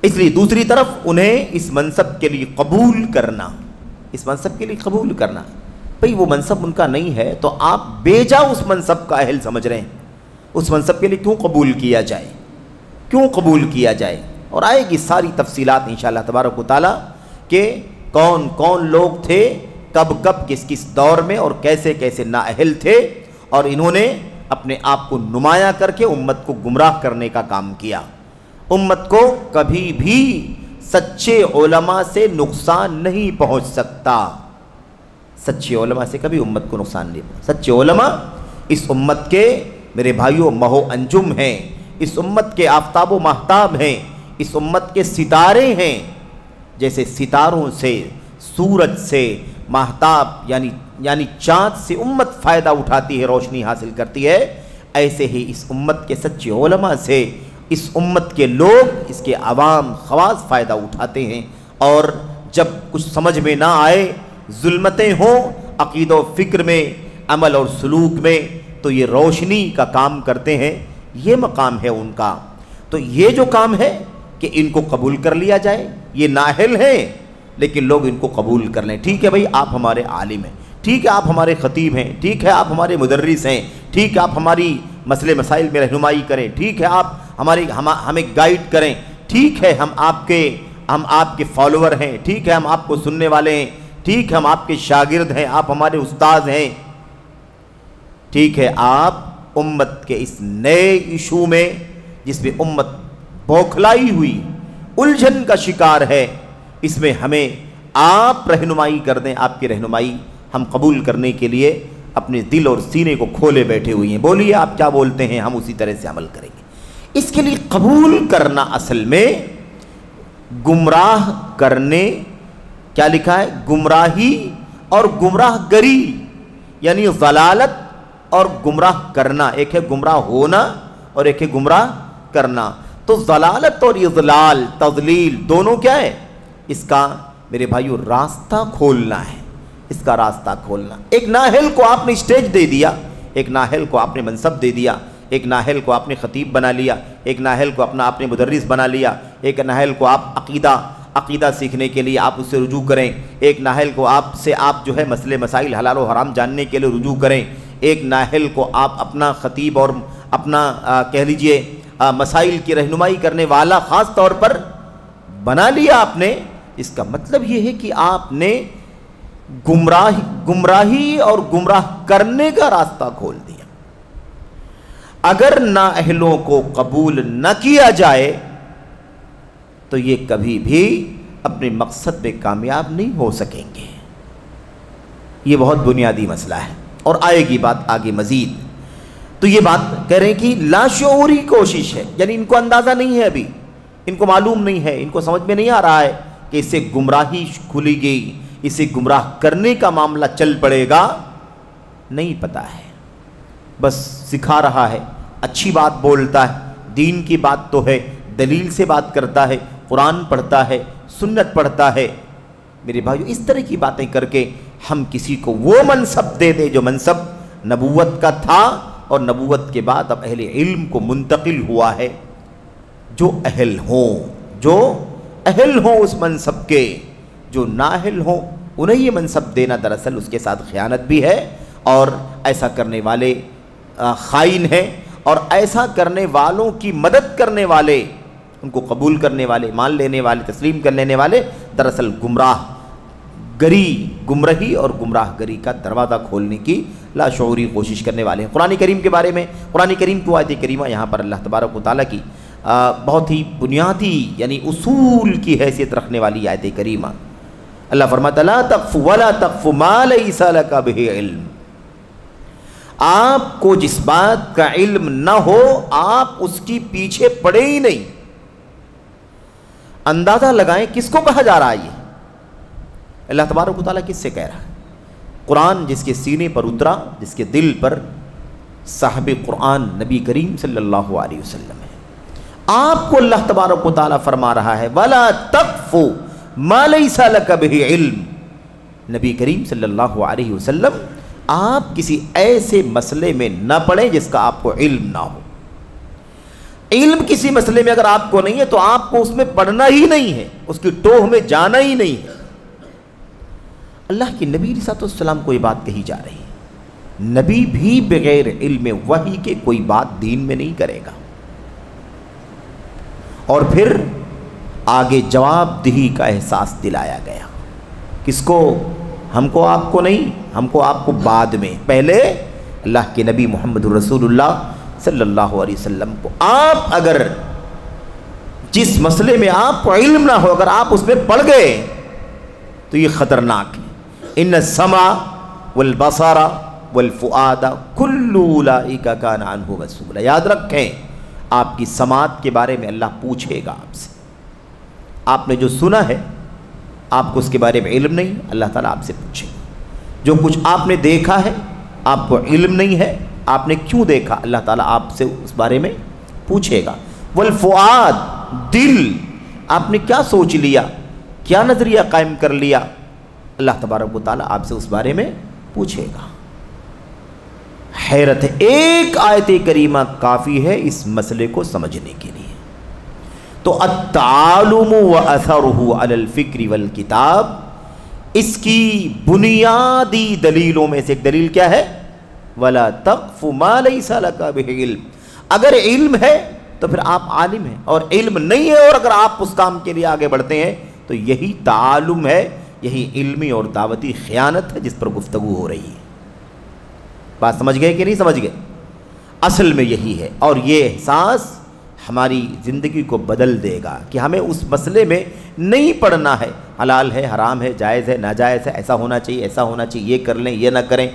اس لیے دوسری طرف انہیں اس منصب کے لیے قبول کرنا، اس منصب کے لیے قبول کرنا، بھئی وہ منصب ان کا نہیں ہے تو آپ بیجا اس منصب کا اہل سمجھ رہے ہیں، اس منصب کے لیے کیوں قبول کیا جائے، کیوں قبول کیا جائے؟ اور آئے گی ساری تفصیلات انشاءاللہ تبارک و تعالیٰ کہ کون کون لوگ تھے، کب کب کس کس دور میں اور کیسے کیسے نااہل تھے، اور انہوں نے اپنے آپ کو نمایاں کر کے امت کو گمراہ کرنے کا کام کیا۔ امت کو کبھی بھی سچے علماء سے نقصان نہیں پہنچ سکتا، سچے علماء سے کبھی امت کو نقصان نہیں پہنچ۔ سچے علماء اس امت کے میرے بھائیوں مہو انجم ہیں، اس امت کے آفتاب و ماہتاب ہیں، اس امت کے ستارے ہیں۔ جیسے ستاروں سے، سورج سے، ماہتاب یعنی چاند سے امت فائدہ اٹھاتی ہے، روشنی حاصل کرتی ہے، ایسے ہی اس امت کے سچے علماء سے اس امت کے لوگ، اس کے عوام خواص فائدہ اٹھاتے ہیں۔ اور جب کچھ سمجھ میں نہ آئے، ظلمتیں ہوں عقیدہ و فکر میں، عمل اور سلوک میں، تو یہ روشنی کا کام کرتے ہیں، یہ مقام ہے ان کا۔ تو یہ جو کام ہے کہ ان کو قبول کر لیا جائے، یہ نااہل ہیں لیکن لوگ ان کو قبول کر لیں۔ ٹھیک ہے بھائی، آپ ہمارے عالم ہیں، ٹھیک ہے آپ ہمارے خطیب ہیں، ٹھیک ہے آپ ہمارے مدرس ہیں، ٹھیک ہے آپ ہماری مسئلے مسائل میں رہنمائی کریں، ٹھیک ہے آپ ہمیں گائیڈ کریں، ٹھیک ہے ہم آپ کے فالوور ہیں، ٹھیک ہے ہم آپ کو سننے والے ہیں، ٹھیک ہے ہم آپ کے شاگرد ہیں، آپ ہمارے استاد ہیں، ٹھیک ہے آپ امت کے اس نئے ایشو میں جس میں امت بوکھلائی ہوئی، الجھن کا شکار ہے، اس میں ہمیں آپ رہنمائی کر دیں۔ آپ کی رہنمائی ہم قبول کرنے کے لیے اپنے دل اور سینے کو کھولے بیٹھے ہوئے ہیں، بولیے آپ کیا بولتے ہیں، ہم اسی طرح سے عمل کریں گے۔ اس کے لیے قبول کرنا اصل میں گمراہ کرنے، کیا لکھا ہے، گمراہی اور گمراہ گری، یعنی ضلالت اور گمراہ کرنا، ایک ہے گمراہ ہونا اور ایک ہے گمراہ کرنا۔ تو ضلالت اور اضلال، تضلیل، دونوں کیا ہے؟ اس کا میرے بھائیو راستہ کھولنا ہے، اس کا راستہ کھولنا۔ ایک نااہل کو آپ نے اسٹیج دے دیا، ایک نااہل کو آپ نے منصب دے دیا، ایک نااہل کو آپ نے خطیب بنا لیا، ایک نااہل کو آپ نے مدرس بنا لیا، ایک نااہل کو آپ عقیدہ سیکھنے کے لیے آپ اس سے رجوع کریں، ایک نااہل کو آپ جو ہے مسئلے مسائل حلال و حرام جاننے کے لیے رجوع کریں، ایک نااہل کو آپ اپنا خطیب اور اپنا کہہ لیجئے مسائل کی رہنمائی کرنے والا خاص طور پر بنا لیا آپ نے۔ اس کا مطلب یہ ہے کہ آپ نے گمراہی اور گمراہ کرنے کا راستہ کھول دیا۔ اگر نااہلوں کو قبول نہ کیا جائے تو یہ کبھی بھی اپنے مقصد میں کامیاب نہیں ہو سکیں گے۔ یہ بہت بنیادی مسئلہ ہے، اور آئے گی بات آگے مزید۔ تو یہ بات کہہ رہے ہیں کہ لاشعوری کوشش ہے، یعنی ان کو اندازہ نہیں ہے، ابھی ان کو معلوم نہیں ہے، ان کو سمجھ میں نہیں آ رہا ہے کہ اس سے گمراہی کھلی گئی، اسے گمراہ کرنے کا معاملہ چل پڑے گا، نہیں پتہ ہے، بس سکھا رہا ہے، اچھی بات بولتا ہے، دین کی بات تو ہے، دلیل سے بات کرتا ہے، قرآن پڑھتا ہے، سنت پڑھتا ہے۔ میرے بھائیو اس طرح کی باتیں کر کے ہم کسی کو وہ منصب دے دیں جو منصب نبوت کا تھا اور نبوت کے بعد اب اہل علم کو منتقل ہوا ہے، جو اہل ہوں اس منصب کے، جو نااہل ہوں انہیں یہ منصب دینا دراصل اس کے ساتھ خیانت بھی ہے، اور ایسا کرنے والے خائن ہیں، اور ایسا کرنے والوں کی مدد کرنے والے، ان کو قبول کرنے والے، مان لینے والے، تسلیم کر لینے والے دراصل گمراہی اور گمراہ گری کا دروازہ کھولنے کی لاشعوری کوشش کرنے والے ہیں۔ قرآن کریم کے بارے میں، قرآن کریم کی آیت کریمہ یہاں پر اللہ تبارک و تعالیٰ کی بہت ہی بنیادی یعنی اصول کی حیثیت رکھنے والی آیت کریمہ، اللہ فرماتا لا تقف ولا تقف ما لیس لک بہ علم، آپ کو جس بات کا علم نہ ہو آپ اس کی پیچھے پڑے ہی نہیں۔ اندازہ لگائیں کس کو کہا جا رہا ہے؟ یہ اللہ تبارک و تعالیٰ کس سے کہہ رہا ہے؟ قرآن جس کے سینے پر اترا، جس کے دل پر صاحب قرآن نبی کریم صلی اللہ علیہ وسلم ہے، آپ کو اللہ تبارک و تعالیٰ فرما رہا ہے وَلَا تَقْفُ مَا لَيْسَ لَكَ بِهِ علم، نبی کریم صلی اللہ علیہ وسلم آپ کسی ایسے مسئلے میں نہ پڑیں جس کا آپ کو علم نہ ہو۔ علم کسی مسئلے میں اگر آپ کو نہیں ہے تو آپ کو اس میں پڑھنا ہی نہیں ہے، اس کی ٹوہ میں جانا ہی نہیں ہے۔ اللہ کے نبی علیہ السلام کو یہ بات کہی جا رہی ہے، نبی بھی بغیر علم وحی کے کوئی بات دین میں نہیں کرے گا۔ اور پھر آگے جواب دہی کا احساس دلایا گیا، کس کو؟ ہم کو آپ کو نہیں، ہم کو آپ کو بعد میں، پہلے اللہ کے نبی محمد رسول اللہ صلی اللہ علیہ وسلم کو۔ آپ اگر جس مسئلے میں آپ کو علم نہ ہو، اگر آپ اس میں پڑ گئے تو یہ خطرناک ہے۔ ان السمع والبصر والفؤاد کل اولئک کان عنہ مسئولا، یاد رکھیں آپ کی سماعت کے بارے میں اللہ پوچھے گا آپ سے۔ آپ نے جو سنا ہے آپ کو اس کے بارے میں علم نہیں، اللہ تعالیٰ آپ سے پوچھے گا۔ جو کچھ آپ نے دیکھا ہے آپ کو علم نہیں ہے، آپ نے کیوں دیکھا، اللہ تعالیٰ آپ سے اس بارے میں پوچھے گا۔ والفؤاد، دل، آپ نے کیا سوچ لیا، کیا نظریہ قائم کر لیا، اللہ تبارک و تعالیٰ آپ سے اس بارے میں پوچھے گا۔ حیرت ہے، ایک آیت کریمہ کافی ہے اس مسئلے کو سمجھنے کے لیے۔ تو التعالم واثرہ علی الفکر والکتاب، اس کی بنیادی دلیلوں میں سے ایک دلیل کیا ہے؟ وَلَا تَقْفُ مَا لَيْسَ لَكَ بِهِ علم، اگر علم ہے تو پھر آپ عالم ہیں، اور علم نہیں ہے اور اگر آپ اس کام کے لیے آگے بڑھتے ہیں تو یہی تعالم ہے، یہی علمی اور دعوتی خیانت ہے جس پر گفتگو ہو رہی ہے۔ بات سمجھ گئے کہ نہیں سمجھ گئے؟ اصل میں یہی ہے، اور یہ احساس ہماری زندگی کو بدل دے گا کہ ہمیں اس مسئلے میں نہیں پڑھنا ہے، حلال ہے، حرام ہے، جائز ہے، ناجائز ہے، ایسا ہونا چاہیے، ایسا ہونا چاہیے، یہ کر لیں، یہ نہ کریں،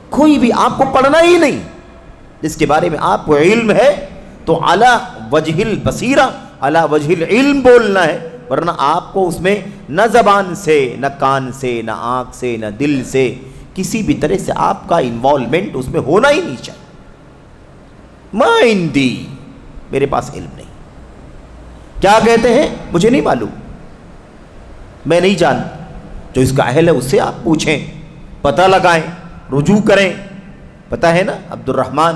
کوئی بھی آپ کو پڑھنا ہی نہیں۔ جس کے بارے میں آپ کو علم ہے تو علی وجہ البصیرہ، علی وجہ العلم بولنا ہے، ورنہ آپ کو اس میں نہ زبان سے، نہ کان سے، نہ آنکھ سے، نہ دل سے، کسی بھی طرح سے آپ کا انوالومنٹ اس میں ہونا ہی نہیں چاہیے۔ ما عندی، میرے پاس علم نہیں، کیا کہتے ہیں مجھے نہیں معلوم، میں نہیں جانتا، جو اس کا اہل ہے اس سے آپ پوچھیں، پتہ لگائیں، رجوع کریں۔ پتہ ہے نا عبد الرحمن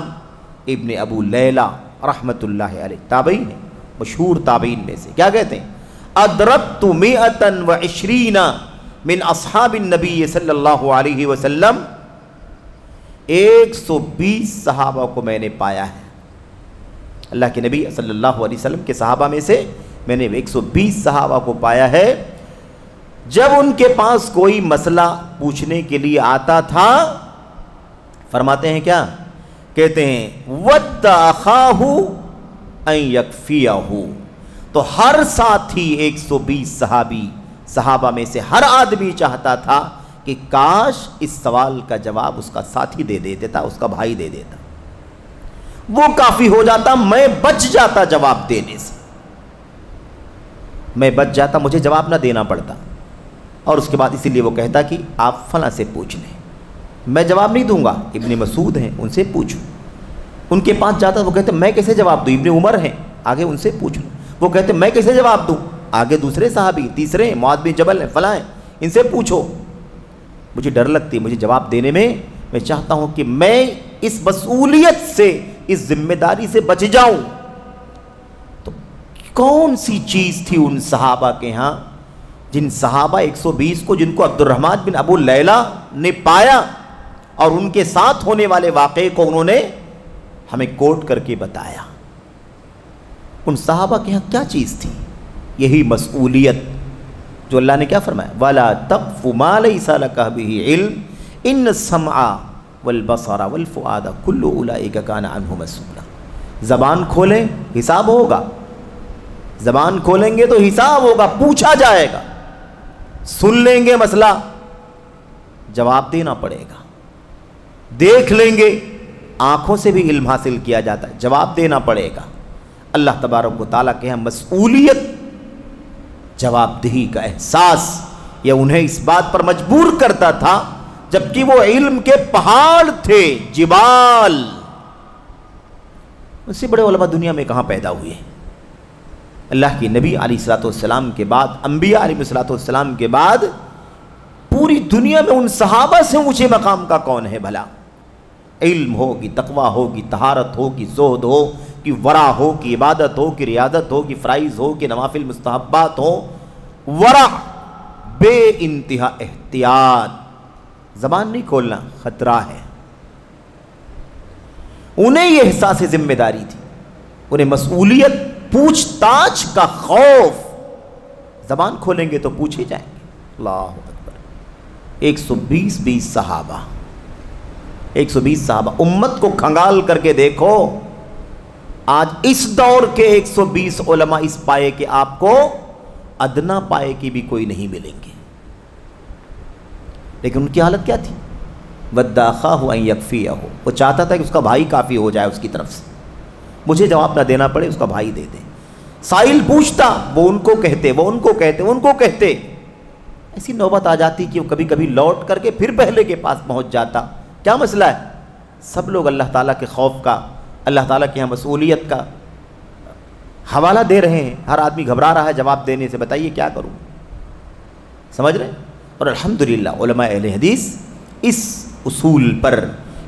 ابن ابو لیلہ رحمۃ اللہ علیہ، تابعین ہیں، مشہور تابعین میں سے، کیا کہتے ہیں؟ ادرکت 120 من اصحاب النبی صلی اللہ علیہ وسلم، 120 صحابہ کو میں نے پایا ہے، اللہ کے نبی صلی اللہ علیہ وسلم کے صحابہ میں سے میں نے 120 صحابہ کو پایا ہے، جب ان کے پاس کوئی مسئلہ پوچھنے کے لیے آتا تھا، فرماتے ہیں کیا؟ کہتے ہیں وَدَّ أَخَاهُ أَن يَكْفِيَهُ، تو ہر ساتھی 120 صحابہ میں سے ہر آدمی چاہتا تھا کہ کاش اس سوال کا جواب اس کا ساتھی دے دیتا، اس کا بھائی دے دیتا، وہ کافی ہو جاتا، میں بچ جاتا جواب دینے سے، میں بچ جاتا، مجھے جواب نہ دینا پڑتا۔ اور اس کے بعد اسی لیے وہ کہتا کہ آپ فلاں سے پوچھ لیں، میں جواب نہیں دوں گا، ابن مسعود ہیں ان سے پوچھو، ان کے پاس جاتا، وہ کہتے میں کیسے جواب دوں، ابن عمر ہیں آگے ان سے پوچھ لوں، وہ کہتے میں کیسے جواب دوں، آگے دوسرے صحابی، تیسرے ہیں، معاذ بن جبل ہیں، فلاں ہیں، ان سے پوچھو۔ مجھے ڈر لگتی ہے، مجھے جواب دینے میں چاہتا ہوں کہ میں اس مسئولیت سے، اس ذمہ داری سے بچ جاؤں۔ تو کون سی چیز تھی ان صحابہ کے ہاں؟ جن صحابہ 120 کو جن کو عبد الرحمن بن ابو لیلہ نے پایا اور ان کے ساتھ ہونے والے واقعے کو انہوں نے ہمیں کوٹ کر کے بتایا. ان صحابہ کے ہاں کیا چیز تھی؟ یہی مسئولیت جو اللہ نے کیا فرمایا، وَلَا تَقْفُ مَا لَيْسَ لَكَ بِهِ عِلْمٌ إِنَّ السَّمْعَ وَالْبَصَرَ وَالْفُؤَادَ كُلُّ أُولَئِكَ كَانَ عَنْهُ مَسْئُولًا. زبان کھولیں حساب ہوگا، زبان کھولیں گے تو حساب ہوگا، پوچھا جائے گا. سن لیں گے مسئلہ، جواب دینا پڑے گا. دیکھ لیں گے، آنکھوں سے بھی علم حاصل کیا جاتا ہے، جواب دینا پڑے گا. اللہ تبارک و تعالیٰ کے ہاں مسئولیت، جواب دہی کا احساس یہ انہیں اس بات پر مجبور کرتا تھا جبکہ وہ علم کے پہاڑ تھے، جبال. اس سے بڑے علماء دنیا میں کہاں پیدا ہوئے؟ اللہ کی نبی علیہ الصلوۃ والسلام کے بعد، انبیاء علیہ الصلوۃ والسلام کے بعد پوری دنیا میں ان صحابہ سے اونچے مقام کا کون ہے بھلا؟ علم ہو کہ تقویٰ ہو کہ طہارت ہو کہ زہد ہو کہ ورع ہو کہ عبادت ہو کہ ریاضت ہو کہ فرائض ہو کہ نوافل مستحبات ہو، ورع، بے انتہا احتیاط. زبان نہیں کھولنا خطرہ ہے. انہیں یہ احساس ذمہ داری تھی، انہیں مسئولیت، پوچھ تاچھ کا خوف. زبان کھولیں گے تو پوچھے جائیں گے. اللہ اکبر. 120 صحابہ، 120 صحابہ. امت کو کھنگال کر کے دیکھو، آج اس دور کے 120 علماء اس پائے کہ آپ کو ادنا پائے کی بھی کوئی نہیں ملیں گے. لیکن ان کی حالت کیا تھی؟ وَدَّا أَخَاهُ أَن يَكْفِيَهُ. وہ چاہتا تھا کہ اس کا بھائی کافی ہو جائے اس کی طرف سے، مجھے جواب نہ دینا پڑے، اس کا بھائی دے دے. سائل پوچھتا، وہ ان کو کہتے، وہ ان کو کہتے، ان کو کہتے. ایسی نوبت آ جاتی کہ وہ کبھی کبھی لوٹ کر کے پھر پہلے کے پاس پہنچ جاتا. کیا مسئلہ ہے؟ سب لوگ اللہ تعالیٰ کے خوف کا، اللہ تعالیٰ کے یہاں مسئولیت کا حوالہ دے رہے ہیں. ہر آدمی گھبرا رہا ہے جواب دینے سے. بتائیے کیا کروں؟ سمجھ رہے ہیں؟ اور الحمدللہ علماء اہل حدیث اس اصول پر،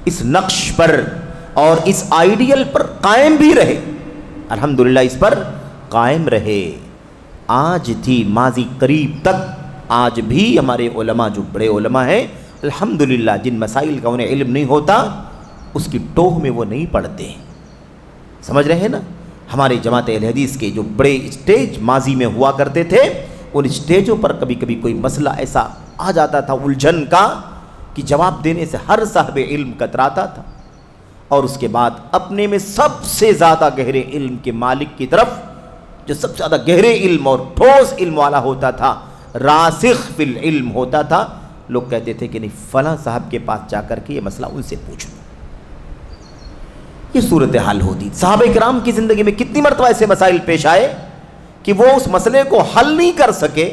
اس نقش پر اور اس آئیڈیل پر قائم بھی رہے. الحمدللہ اس پر قائم رہے. آج تھی ماضی قریب تک، آج بھی ہمارے علماء جو بڑے علماء ہیں الحمدللہ، جن مسائل کا انہیں علم نہیں ہوتا اس کی ٹوہ میں وہ نہیں پڑتے. سمجھ رہے ہیں نا؟ ہمارے جماعت اہل حدیث کے جو بڑے اسٹیج ماضی میں ہوا کرتے تھے، ان اسٹیجوں پر کبھی کبھی کوئی مسئلہ ایسا آ جاتا تھا الجھن کا کہ جواب دینے سے ہر صاحب علم کتراتا تھا. اور اس کے بعد اپنے میں سب سے زیادہ گہرے علم کے مالک کی طرف، جو سب سے زیادہ گہرے علم اور ٹھوس علم والا ہوتا تھا، راسخ فی العلم ہوتا تھا، لوگ کہتے تھے کہ نہیں فلاں صاحب کے پاس جا کر کے یہ مسئلہ ان سے پوچھو. یہ صورتحال ہوتی. صحابہ کرام کی زندگی میں کتنی مرتبہ ایسے مسائل پیش آئے کہ وہ اس مسئلے کو حل نہیں کر سکے،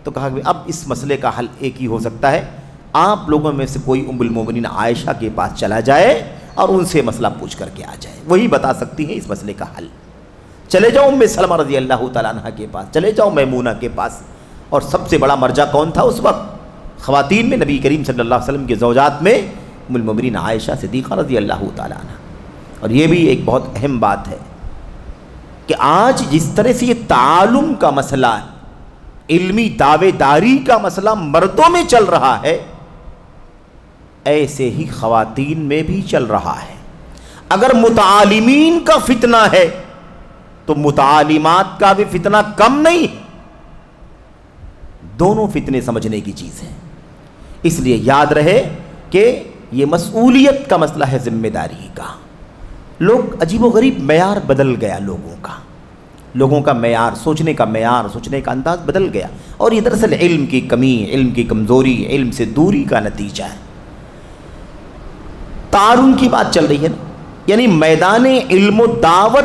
تو کہا کہ اب اس مسئلے کا حل ایک ہی ہو سکتا ہے، آپ لوگوں میں سے کوئی ام المومنین عائشہ کے پاس چلا جائے اور ان سے مسئلہ پوچھ کر کے آ جائے، وہی بتا سکتی ہیں اس مسئلے کا حل. چلے جاؤ ام سلمہ رضی اللہ تعالیٰ عنہ کے پاس، چلے جاؤ میمونہ کے پاس. اور سب سے بڑا مرجع کون تھا اس وقت؟ خواتین میں نبی کریم صلی اللہ علیہ وسلم کے زوجات میں ام المومنین عائشہ صدیقہ رضی اللہ تعالیٰ عنہ. اور یہ بھی ایک بہت اہم بات ہے کہ آج جس طرح سے یہ تعلم کا مسئلہ، علمی دعوے داری کا مسئلہ مردوں میں چل رہا ہے، ایسے ہی خواتین میں بھی چل رہا ہے. اگر متعالمین کا فتنہ ہے تو متعالمات کا بھی فتنہ کم نہیں. دونوں فتنے سمجھنے کی چیز ہے. اس لیے یاد رہے کہ یہ مسئولیت کا مسئلہ ہے، ذمہ داری کا. لوگ عجیب و غریب معیار بدل گیا لوگوں کا معیار، سوچنے کا معیار، سوچنے کا انداز بدل گیا. اور یہ دراصل علم کی کمی، علم کی کمزوری، علم سے دوری کا نتیجہ ہے. تعارف کی بات چل رہی ہے نا، یعنی میدان علم و دعوت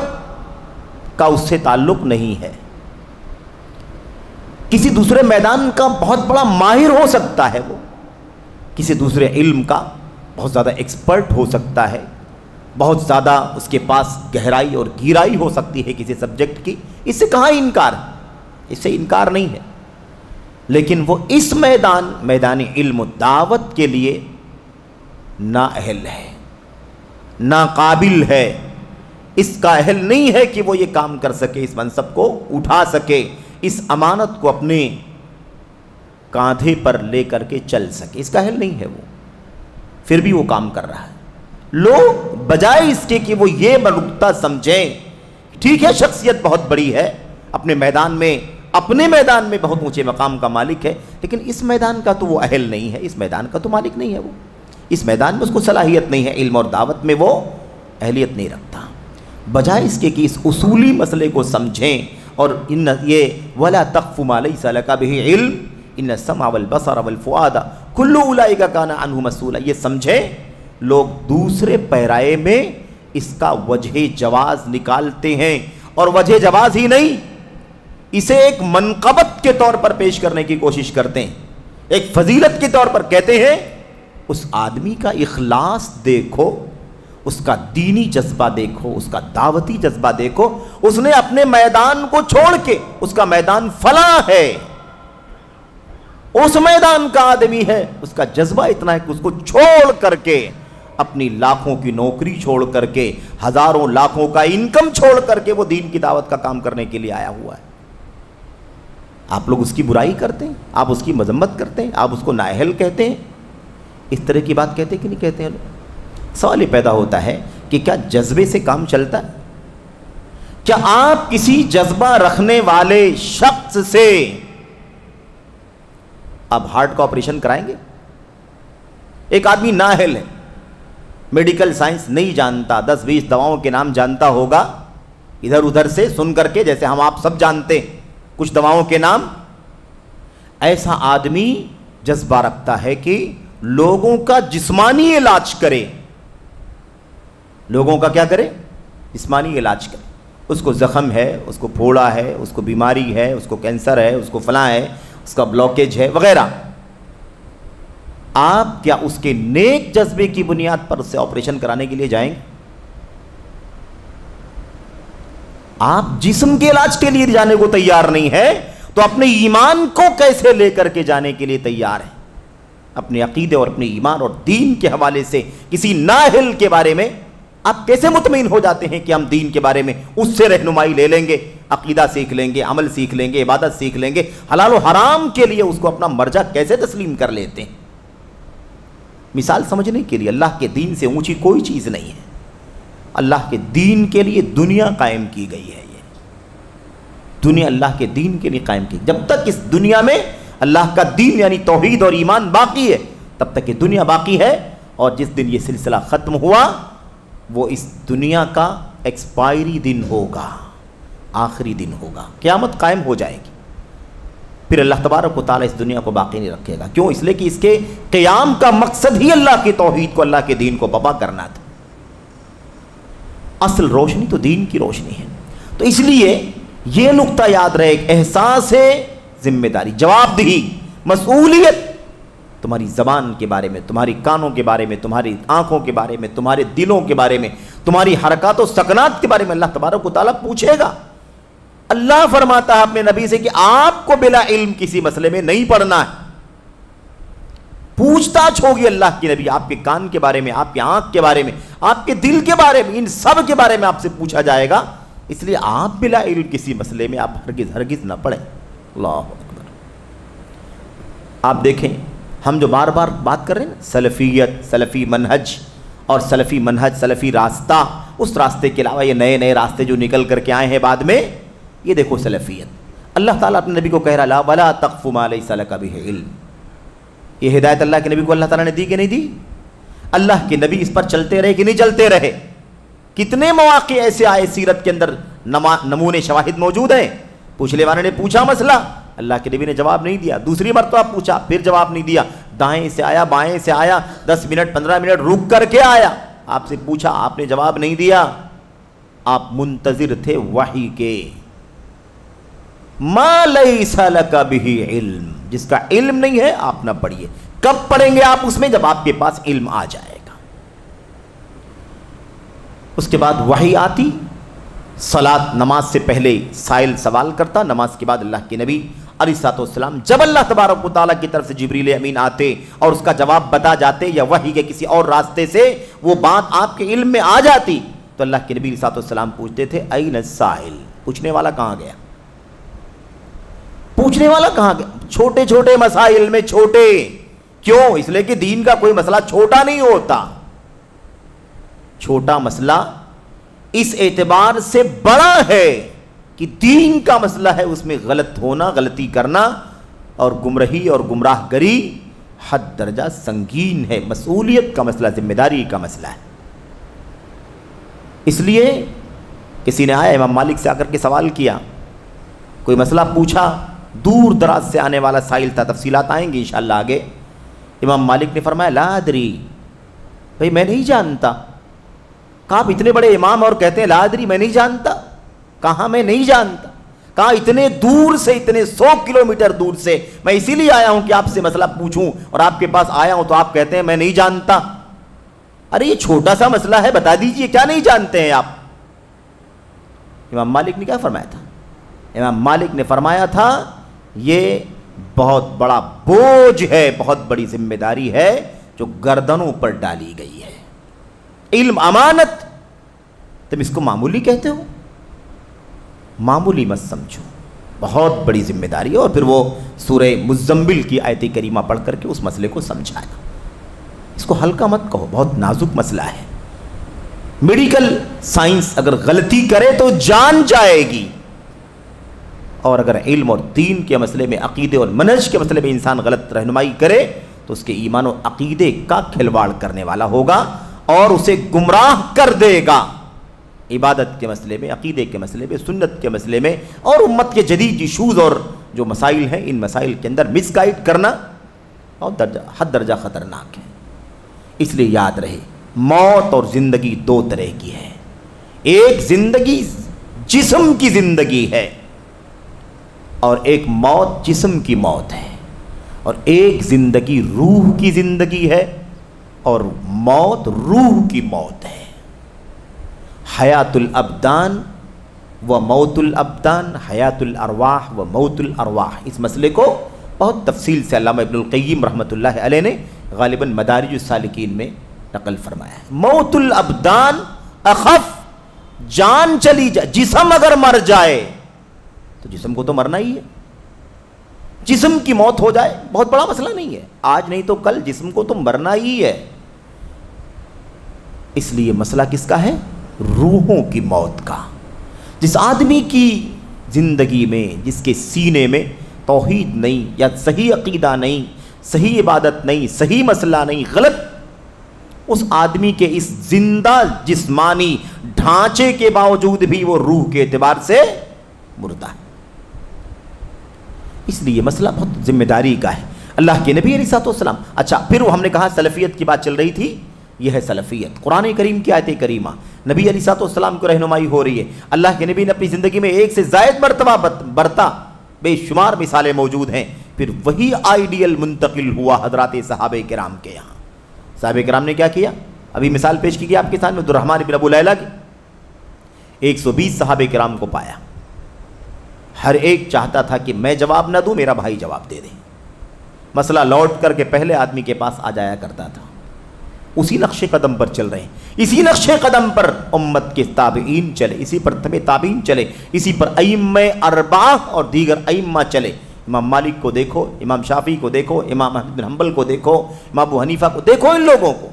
کا اس سے تعلق نہیں ہے. کسی دوسرے میدان کا بہت بڑا ماہر ہو سکتا ہے، وہ کسی دوسرے علم کا بہت زیادہ ایکسپرٹ ہو سکتا ہے، بہت زیادہ اس کے پاس گہرائی اور گہرائی ہو سکتی ہے کسی سبجیکٹ کی. اس سے کہاں انکار ہے؟ اس سے انکار نہیں ہے. لیکن وہ اس میدان علم و دعوت کے لیے نااہل ہے، ناقابل ہے. اس کا اہل نہیں ہے کہ وہ یہ کام کر سکے، اس منصب کو اٹھا سکے، اس امانت کو اپنے کاندھے پر لے کر کے چل سکے، اس کا اہل نہیں ہے وہ، پھر بھی وہ کام کر رہا ہے۔ لوگ بجائے اس کے کہ وہ یہ نقطہ سمجھیں، ٹھیک ہے شخصیت بہت بڑی ہے، اپنے میدان میں بہت اونچے مقام کا مالک ہے، لیکن اس میدان کا تو وہ اہل نہیں ہے، اس میدان کا تو مالک نہیں ہے، وہ اس میدان میں اس کو صلاحیت نہیں ہے، علم اور دعوت میں وہ اہلیت نہیں رکھتا۔ بجائے اس کے کہ اس اصولی مسئلے کو سمجھیں اور یہ وَلَا تَقْفُ مَا لَيْسَ لَكَ بِهِ عِلْمٌ إِنَّ السَّمْعَ وَالْبَصَرَ وَالْفُؤَادَ كُلُّ أُولَئِكَ كَانَ عَنْهُ مسئولا، یہ سمجھیں لوگ دوسرے پیرائے میں اس کا وجہ جواز نکالتے ہیں، اور وجہ جواز ہی نہیں، اسے ایک منقبت کے طور پر پیش کرنے کی کوشش کرتے ہیں، ایک فضیلت کے طور پر کہتے ہیں اس آدمی کا اخلاص دیکھو، اس کا دینی جذبہ دیکھو، اس کا دعوتی جذبہ دیکھو، اس نے اپنے میدان کو چھوڑ کے، اس کا میدان فلاں ہے، اس میدان کا آدمی ہے، اس کا جذبہ اتنا ہے کہ اس کو چھوڑ کر کے، اپنی لاکھوں کی نوکری چھوڑ کر کے، ہزاروں لاکھوں کا انکم چھوڑ کر کے وہ دین کی دعوت کا کام کرنے کے لیے آیا ہوا ہے۔ آپ لوگ اس کی برائی کرتے ہیں، آپ اس کی مذمت کرتے ہیں، آپ اس کو نااہل کہتے ہیں، اس طرح کی بات کہتے ہیں کہ نہیں کہتے ہیں لوگ؟ سوال یہ پیدا ہوتا ہے کہ کیا جذبے سے کام چلتا ہے؟ کیا آپ کسی جذبہ رکھنے والے شخص سے آپ ہارٹ کا آپریشن کرائیں گے؟ ایک آدمی نااہل ہے، میڈیکل سائنس نہیں جانتا، 10-20 دواؤں کے نام جانتا ہوگا ادھر ادھر سے سن کر کے، جیسے ہم آپ سب جانتے ہیں کچھ دواؤں کے نام۔ ایسا آدمی جذبہ رکھتا ہے کہ لوگوں کا جسمانی علاج کرے، لوگوں کا کیا کرے؟ جسمانی علاج کرے۔ اس کو زخم ہے، اس کو پھوڑا ہے، اس کو بیماری ہے، اس کو کینسر ہے، اس کو فلاں ہے، اس کا بلاکیج ہے وغیرہ۔ آپ کیا اس کے نیک جذبے کی بنیاد پر اس سے آپریشن کرانے کے لیے جائیں گے؟ آپ جسم کے علاج کے لیے جانے کو تیار نہیں ہے تو اپنے ایمان کو کیسے لے کر کے جانے کے لیے تیار ہیں؟ اپنے عقیدے اور اپنے ایمان اور دین کے حوالے سے کسی نااہل کے بارے میں آپ کیسے مطمئن ہو جاتے ہیں کہ ہم دین کے بارے میں اس سے رہنمائی لے لیں گے، عقیدہ سیکھ لیں گے، عمل سیکھ لیں گے، عبادت سیکھ لیں گے، حلال و حرام کے لیے اس کو اپنا مرجع کیسے تسلیم کر لیتے ہیں؟ مثال سمجھنے کے لیے، اللہ کے دین سے اونچی کوئی چیز نہیں ہے۔ اللہ کے دین کے لیے دنیا قائم کی گئی ہے، یہ دنیا اللہ کے دین کے لیے قائم کی۔ جب تک اس دنیا میں اللہ کا دین یعنی توحید اور ایمان باقی ہے تب تک یہ دنیا باقی ہے، اور جس دن یہ سلسلہ ختم ہوا وہ اس دنیا کا ایکسپائری دن ہوگا، آخری دن ہوگا، قیامت قائم ہو جائے گی، پھر اللہ تبارک و تعالیٰ اس دنیا کو باقی نہیں رکھے گا۔ کیوں؟ اس لیے کہ اس کے قیام کا مقصد ہی اللہ کی توحید کو، اللہ کے دین کو بپا کرنا تھا۔ اصل روشنی تو دین کی روشنی ہے۔ تو اس لیے یہ نقطہ یاد رہے، ایک احساس ہے ذمہ داری، جواب دہی، مسئولیت، تمہاری زبان کے بارے میں، تمہاری کانوں کے بارے میں، تمہاری آنکھوں کے بارے میں، تمہارے دلوں کے بارے میں، تمہاری حرکات و سکنات کے بارے میں اللہ تبارک و تعالیٰ پوچھے گا۔ اللہ فرماتا ہے اپنے نبی سے کہ آپ کو بلا علم کسی مسئلے میں نہیں پڑھنا ہے۔ پوچھ تاچھ ہوگی اللہ کے نبی، آپ کے کان کے بارے میں، آپ کی آنکھ کے بارے میں، آپ کے دل کے بارے میں، ان سب کے بارے میں آپ سے پوچھا جائے گا، اس لیے آپ بلا علم کسی مسئلے میں آپ ہرگز نہ پڑھیں۔ اللہ اکبر۔ آپ دیکھیں ہم جو بار بار بات کر رہے ہیں نا، سلفیت، سلفی منہج اور سلفی منہج، سلفی راستہ، اس راستے کے علاوہ یہ نئے نئے راستے جو نکل کر کے آئے ہیں بعد میں، یہ دیکھو سلفیت۔ اللہ تعالیٰ اپنے نبی کو کہہ رہا وَلَا تَقْفُ مَا لَيْسَ لَكَ بِهِ عِلْمٌ، یہ ہدایت اللہ کے نبی کو اللہ تعالیٰ نے دی کہ نہیں دی؟ اللہ کے نبی اس پر چلتے رہے کہ نہیں چلتے رہے؟ کتنے مواقع ایسے آئے سیرت کے اندر، نمونے شواہد موجود ہیں، پوچھنے والے نے پوچھا مسئلہ، اللہ کے نبی نے جواب نہیں دیا، دوسری مرتبہ پوچھا پھر جواب نہیں دیا، دائیں سے آیا بائیں سے آیا، 10 منٹ 15 منٹ رک کر کے آیا، آپ سے پوچھا آپ نے جواب نہیں دیا، آپ منتظر تھے وحی کے۔ ما لیس لک بہ علم، جس کا علم نہیں ہے آپ نہ پڑھیے۔ کب پڑھیں گے آپ اس میں؟ جب آپ کے پاس علم آ جائے گا۔ اس کے بعد وحی آتی، صلاۃ، نماز سے پہلے سائل سوال کرتا، نماز کے بعد اللہ کے نبی علیہ الصلوۃ والسلام جب اللہ تبارک و تعالیٰ کی طرف سے جبریل امین آتے اور اس کا جواب بتا جاتے، یا وحی کے کسی اور راستے سے وہ بات آپ کے علم میں آ جاتی، تو اللہ کے نبی علیہ الصلوۃ والسلام پوچھتے تھے این السائل، پوچھنے والا کہاں گیا؟ پوچھنے والا کہاں گیا؟ چھوٹے چھوٹے مسائل میں چھوٹے کیوں؟ اس لیے کہ دین کا کوئی مسئلہ چھوٹا نہیں ہوتا. چھوٹا مسئلہ اس اعتبار سے بڑا ہے کہ دین کا مسئلہ ہے، اس میں غلط ہونا، غلطی کرنا اور گمراہی اور گمراہ گری حد درجہ سنگین ہے. مسئولیت کا مسئلہ، ذمہ داری کا مسئلہ ہے. اس لیے کسی نے آیا امام مالک سے آ کر کے سوال کیا، کوئی مسئلہ پوچھا، دور دراز سے آنے والا سائل تھا، تفصیلات آئیں گی انشاءاللہ آگے. امام مالک نے فرمایا لا ادری، بھئی میں نہیں جانتا. کہا آپ اتنے بڑے امام اور کہتے ہیں لا ادری میں نہیں جانتا؟ کہاں میں نہیں جانتا؟ کہا اتنے دور سے، اتنے 100 کلومیٹر دور سے میں اسی لیے آیا ہوں کہ آپ سے مسئلہ پوچھوں، اور آپ کے پاس آیا ہوں تو آپ کہتے ہیں میں نہیں جانتا. ارے یہ چھوٹا سا مسئلہ ہے، بتا دیجئے کیا نہیں جانتے ہیں آپ؟ امام مالک نے کیا فرمایا تھا؟ امام مالک نے فرمایا تھا یہ بہت بڑا بوجھ ہے، بہت بڑی ذمہ داری ہے جو گردنوں پر ڈالی گئی ہے. علم امانت، تم اس کو معمولی کہتے ہو؟ معمولی مت سمجھو، بہت بڑی ذمہ داری ہے. اور پھر وہ سورہ مزمل کی آیت کریمہ پڑھ کر کے اس مسئلے کو سمجھایا. اس کو ہلکا مت کہو، بہت نازک مسئلہ ہے. میڈیکل سائنس اگر غلطی کرے تو جان جائے گی، اور اگر علم اور دین کے مسئلے میں، عقیدے اور منہج کے مسئلے میں انسان غلط رہنمائی کرے تو اس کے ایمان و عقیدے کا کھلواڑ کرنے والا ہوگا اور اسے گمراہ کر دے گا. عبادت کے مسئلے میں، عقیدے کے مسئلے میں، سنت کے مسئلے میں اور امت کے جدید ایشوز اور جو مسائل ہیں، ان مسائل کے اندر مس گائیڈ کرنا اور حد درجہ خطرناک ہے. اس لیے یاد رہے موت اور زندگی دو طرح کی ہے. ایک زندگی جسم کی زندگی ہے اور ایک موت جسم کی موت ہے، اور ایک زندگی روح کی زندگی ہے اور موت روح کی موت ہے. حیات الابدان و موت الابدان، حیات الارواح و موت الارواح، اس مسئلے کو بہت تفصیل سے علامہ ابن القیم رحمۃ اللہ علیہ نے غالباً مدارج السالکین میں نقل فرمایا ہے. موت الابدان اخف، جان چلی جائے، جسم اگر مر جائے تو جسم کو تو مرنا ہی ہے. جسم کی موت ہو جائے بہت بڑا مسئلہ نہیں ہے، آج نہیں تو کل جسم کو تو مرنا ہی ہے. اس لیے مسئلہ کس کا ہے؟ روحوں کی موت کا. جس آدمی کی زندگی میں، جس کے سینے میں توحید نہیں یا صحیح عقیدہ نہیں، صحیح عبادت نہیں، صحیح مسئلہ نہیں، غلط، اس آدمی کے اس زندہ جسمانی ڈھانچے کے باوجود بھی وہ روح کے اعتبار سے مردہ ہے. اس لیے مسئلہ بہت ذمہ داری کا ہے. اللہ کے نبی علیہ الصلوۃ والسلام. اچھا پھر ہم نے کہا سلفیت کی بات چل رہی تھی، یہ ہے سلفیت. قرآن کریم کی آیت کریمہ، نبی علیہ الصلوۃ والسلام کو رہنمائی ہو رہی ہے. اللہ کے نبی نے اپنی زندگی میں ایک سے زائد مرتبہ برتا، بے شمار مثالیں موجود ہیں. پھر وہی آئیڈیل منتقل ہوا حضرات صحابہ کرام کے یہاں. صحابہ کرام نے کیا کیا؟ ابھی مثال پیش کی گئی آپ کے سامنے عبدالرحمن بن ابو لیلہ کی. 120 صحابہ کرام کو پایا، ہر ایک چاہتا تھا کہ میں جواب نہ دوں، میرا بھائی جواب دے دے. مسئلہ لوٹ کر کے پہلے آدمی کے پاس آ جایا کرتا تھا. اسی نقش قدم پر چل رہے ہیں، اسی نقش قدم پر امت کے تابعین چلے، اسی پر تبع تابعین چلے، اسی پر ائمہ اربعہ اور دیگر ائمہ چلے. امام مالک کو دیکھو، امام شافعی کو دیکھو، امام احمد بن حنبل کو دیکھو، امام ابو حنیفہ کو دیکھو، ان لوگوں کو،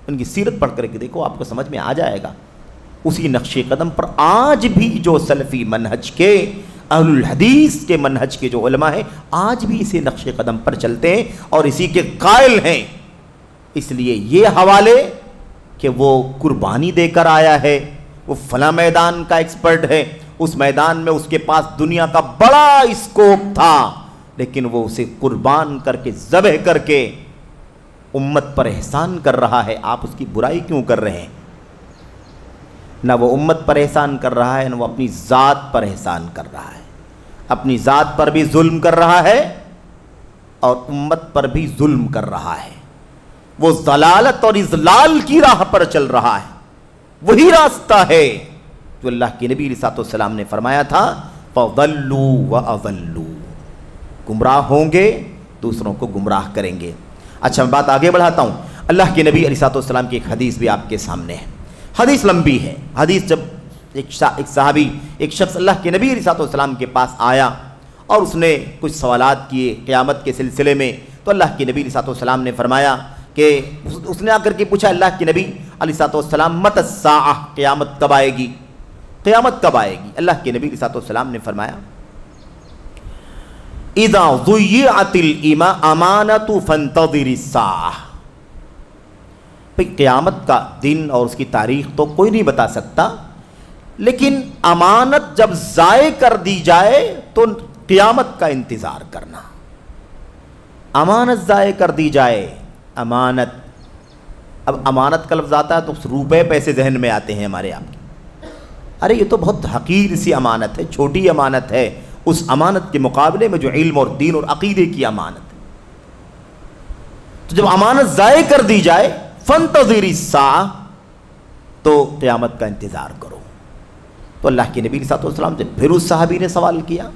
ان کی سیرت پڑھ کر کے دیکھو، آپ کو سمجھ میں آ جائے گا. اسی نقش قدم پر آج بھی جو سلفی منہج کے، اہل الحدیث کے منہج کے جو علماء ہیں، آج بھی اسی نقش قدم پر چلتے ہیں اور اسی کے قائل ہیں. اس لیے یہ حوالے کہ وہ قربانی دے کر آیا ہے، وہ فلاں میدان کا ایکسپرٹ ہے، اس میدان میں اس کے پاس دنیا کا بڑا اسکوپ تھا، لیکن وہ اسے قربان کر کے، ذبح کر کے امت پر احسان کر رہا ہے. آپ اس کی برائی کیوں کر رہے ہیں؟ نہ وہ امت پر احسان کر رہا ہے، نہ وہ اپنی ذات پر احسان کر رہا ہے. اپنی ذات پر بھی ظلم کر رہا ہے اور امت پر بھی ظلم کر رہا ہے. وہ ضلالت اور اضلال کی راہ پر چل رہا ہے. وہی راستہ ہے جو اللہ کے نبی علیہ الصلوۃ والسلام نے فرمایا تھا فَضَلُّوا وَأَضَلُّوا، گمراہ ہوں گے، دوسروں کو گمراہ کریں گے. اچھا میں بات آگے بڑھاتا ہوں. اللہ کے نبی علیہ الصلوۃ والسلام کی ایک حدیث بھی آپ کے سامنے ہے. حدیث لمبی ہے. حدیث جب ایک صحابی، ایک شخص اللہ کے نبی علیہ الصلوۃ والسلام کے پاس آیا اور اس نے کچھ سوالات کیے قیامت کے سلسلے میں، تو اللہ کے نبی علیہ الصلوۃ والسلام نے فرمایا کہ اس نے آ کر کے پوچھا اللہ کے نبی علیہ الصلوۃ والسلام متی الساعہ، قیامت کب آئے گی، قیامت کب آئے گی؟ اللہ کے نبی علیہ الصلوۃ والسلام نے فرمایا اذا ضیعت الامانۃ فانتظر الساعہ۔ بھئی قیامت کا دن اور اس کی تاریخ تو کوئی نہیں بتا سکتا، لیکن امانت جب ضائع کر دی جائے تو قیامت کا انتظار کرنا۔ امانت ضائع کر دی جائے، امانت، اب امانت کا لفظ آتا ہے تو روپے پیسے ذہن میں آتے ہیں ہمارے آپ کے، ارے یہ تو بہت حقیر سی امانت ہے، چھوٹی امانت ہے اس امانت کے مقابلے میں جو علم اور دین اور عقیدے کی امانت ہے۔ تو جب امانت ضائع کر دی جائے فانتظر الساعہ، تو قیامت کا انتظار کرو۔ تو اللہ کے نبی صلی اللہ علیہ وسلم سے پھر اس صحابی نے سوال کیا،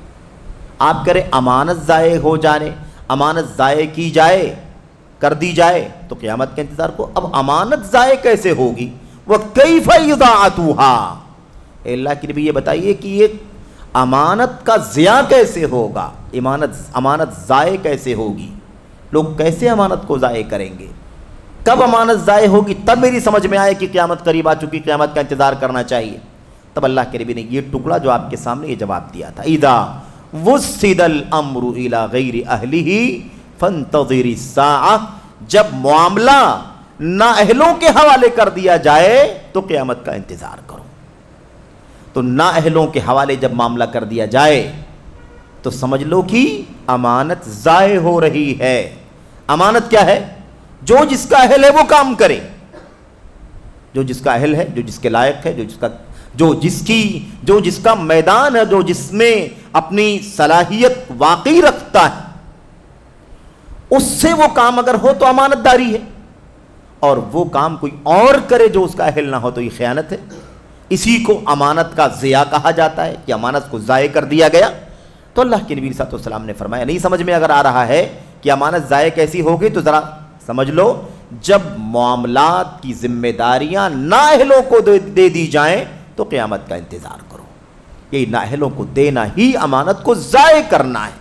آپ کرے امانت ضائع ہو جانے، امانت ضائع کی جائے، کر دی جائے تو قیامت کا انتظار کو، اب امانت ضائع کیسے ہوگی؟ وَكَيْفَ إِضَاعَتُهَا، اے اللہ کے نبی یہ بتائیے کہ یہ امانت کا ضیاع کیسے ہوگا، امانت ضائع کیسے ہوگی، لوگ کیسے امانت کو ضائع کریں گے، کب امانت ضائع ہوگی؟ تب میری سمجھ میں آئے کہ قیامت قریب آ چکی، قیامت کا انتظار کرنا چاہیے۔ تب اللہ کے نبی نے یہ ٹکڑا جو آپ کے سامنے یہ جواب دیا تھا، اذا وسد الامر الى غیر اہلہ فانتظر الساعہ، جب معاملہ نااہلوں کے حوالے کر دیا جائے تو قیامت کا انتظار کرو۔ تو نااہلوں کے حوالے جب معاملہ کر دیا جائے تو سمجھ لو کہ امانت ضائع ہو رہی ہے۔ امانت کیا ہے؟ جو جس کا اہل ہے وہ کام کرے، جو جس کا اہل ہے، جو جس کے لائق ہے، جو جس کا میدان ہے، جو جس میں اپنی صلاحیت واقعی رکھتا ہے، اس سے وہ کام اگر ہو تو امانت داری ہے، اور وہ کام کوئی اور کرے جو اس کا اہل نہ ہو تو یہ خیانت ہے۔ اسی کو امانت کا ضیاع کہا جاتا ہے کہ امانت کو ضائع کر دیا گیا۔ تو اللہ کے نبی صلی اللہ علیہ وسلم نے فرمایا، نہیں سمجھ میں اگر آ رہا ہے کہ امانت ضائع کیسی ہوگی تو ذرا سمجھ لو، جب معاملات کی ذمہ داریاں نااہلوں کو دے دی جائیں تو قیامت کا انتظار کرو۔ یہ نااہلوں کو دینا ہی امانت کو ضائع کرنا ہے۔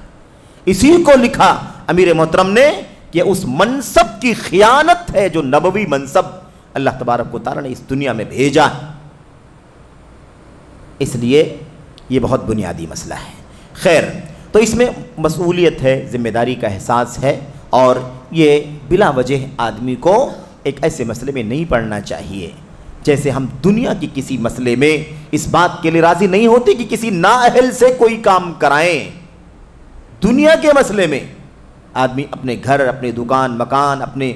اسی کو لکھا امیر محترم نے کہ اس منصب کی خیانت ہے جو نبوی منصب اللہ تبارک و تعالیٰ نے اس دنیا میں بھیجا ہے۔ اس لیے یہ بہت بنیادی مسئلہ ہے۔ خیر، تو اس میں مسئولیت ہے، ذمہ داری کا احساس ہے، اور یہ بلا وجہ آدمی کو ایک ایسے مسئلے میں نہیں پڑنا چاہیے جیسے ہم دنیا کی کسی مسئلے میں اس بات کے لیے راضی نہیں ہوتے کہ کسی نااہل سے کوئی کام کرائیں۔ دنیا کے مسئلے میں آدمی اپنے گھر، اپنے دکان، مکان، اپنے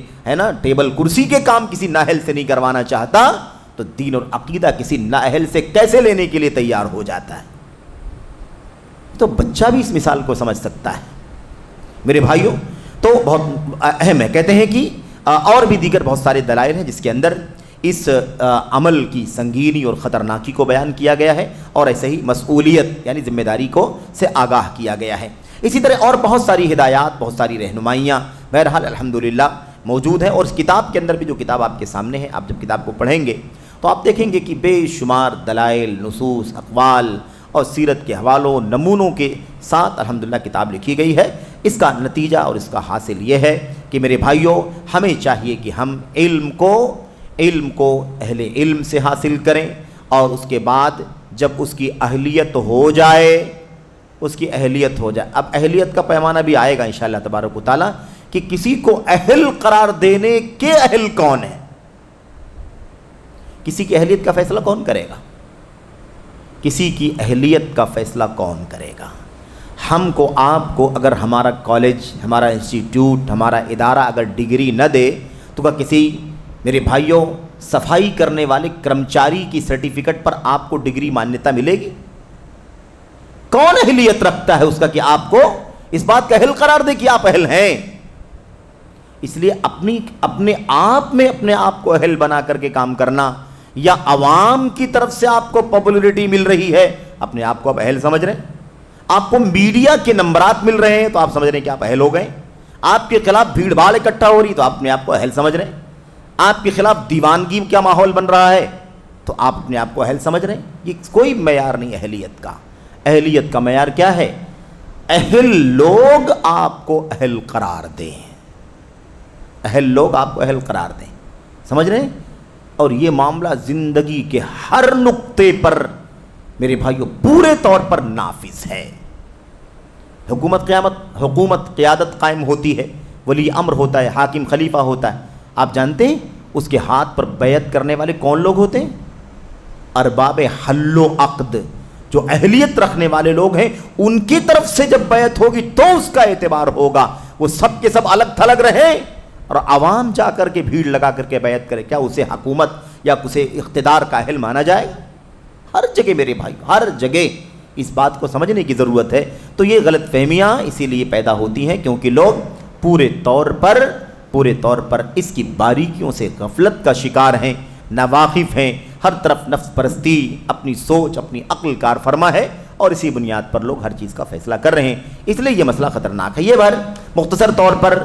ٹیبل کرسی کے کام کسی نااہل سے نہیں کروانا چاہتا، تو دین اور عقیدہ کسی نااہل سے کیسے لینے کے لیے تیار ہو جاتا ہے؟ تو بچہ بھی اس مثال کو سمجھ سکتا ہے۔ میرے بھائیوں، تو بہت اہم ہے۔ کہتے ہیں کہ اور بھی دیگر بہت سارے دلائل ہیں جس کے اندر اس عمل کی سنگینی اور خطرناکی کو بیان کیا گیا ہے، اور ایسے ہی مسئولیت یعنی ذمہ داری کو سے آگاہ کیا گیا ہے۔ اسی طرح اور بہت ساری ہدایات، بہت ساری رہنمائیاں بہرحال الحمدللہ موجود ہیں، اور اس کتاب کے اندر بھی، جو کتاب آپ کے سامنے ہے، آپ جب کتاب کو پڑھیں گے تو آپ دیکھیں گے کہ بے شمار دلائل، نصوص، اقوال اور سیرت کے حوالوں، نمونوں کے ساتھ الحمدللہ کتاب لکھی گئی ہے۔ اس کا نتیجہ اور اس کا حاصل یہ ہے کہ میرے بھائیوں، ہمیں چاہیے کہ ہم علم کو اہل علم سے حاصل کریں، اور اس کے بعد جب اس کی اہلیت ہو جائے، اب اہلیت کا پیمانہ بھی آئے گا انشاءاللہ تبارک و تعالیٰ کہ کسی کو اہل قرار دینے کے اہل کون ہے، کسی کی اہلیت کا فیصلہ کون کرے گا، کسی کی اہلیت کا فیصلہ کون کرے گا؟ ہم کو، آپ کو اگر ہمارا کالج، ہمارا انسٹیٹیوٹ، ہمارا ادارہ اگر ڈگری نہ دے تو کیا کسی، میرے بھائیوں، صفائی کرنے والے کرمچاری کی سرٹیفکیٹ پر آپ کو ڈگری مانیتا ملے گی؟ کون اہلیت رکھتا ہے اس کا کہ آپ کو اس بات کا اہل قرار دے کہ آپ اہل ہیں؟ اس لیے اپنے آپ میں اپنے آپ کو اہل بنا کر کے کام کرنا، یا عوام کی طرف سے آپ کو پاپولرٹی مل رہی ہے، اپنے آپ کو آپ اہل سمجھ رہے ہیں، آپ کو میڈیا کے نمبرات مل رہے ہیں تو آپ سمجھ رہے ہیں کہ آپ اہل ہو گئے، آپ کے خلاف بھیڑ بھاڑ اکٹھا ہو رہی تو آپ اپنے آپ کو اہل سمجھ رہے ہیں، آپ کے خلاف دیوانگی کیا ماحول بن رہا ہے تو آپ اپنے آپ کو اہل سمجھ رہے ہیں۔ یہ کوئی معیار نہیں اہلیت کا۔ اہلیت کا معیار کیا ہے؟ اہل لوگ آپ کو اہل قرار دیں، اہل لوگ آپ کو اہل قرار دیں، سمجھ رہے ہیں؟ اور یہ معاملہ زندگی کے ہر نقطے پر میرے بھائیوں پورے طور پر نافذ ہے۔ حکومت قیادت قائم ہوتی ہے، ولی امر ہوتا ہے، حاکم خلیفہ ہوتا ہے، آپ جانتے ہیں اس کے ہاتھ پر بیعت کرنے والے کون لوگ ہوتے ہیں؟ ارباب حل و عقد، جو اہلیت رکھنے والے لوگ ہیں، ان کی طرف سے جب بیعت ہوگی تو اس کا اعتبار ہوگا۔ وہ سب کے سب الگ تھلگ رہیں اور عوام جا کر کے بھیڑ لگا کر کے بیعت کرے، کیا اسے حکومت یا اسے اقتدار کا اہل مانا جائے؟ ہر جگہ میرے بھائی، ہر جگہ اس بات کو سمجھنے کی ضرورت ہے۔ تو یہ غلط فہمیاں اسی لیے پیدا ہوتی ہیں کیونکہ لوگ پورے طور پر اس کی باریکیوں سے غفلت کا شکار ہیں، ناواقف ہیں، ہر طرف نفس پرستی، اپنی سوچ، اپنی عقل کار فرما ہے، اور اسی بنیاد پر لوگ ہر چیز کا فیصلہ کر رہے ہیں۔ اس لیے یہ مسئلہ خطرناک ہے۔ یہ بار مختصر طور پر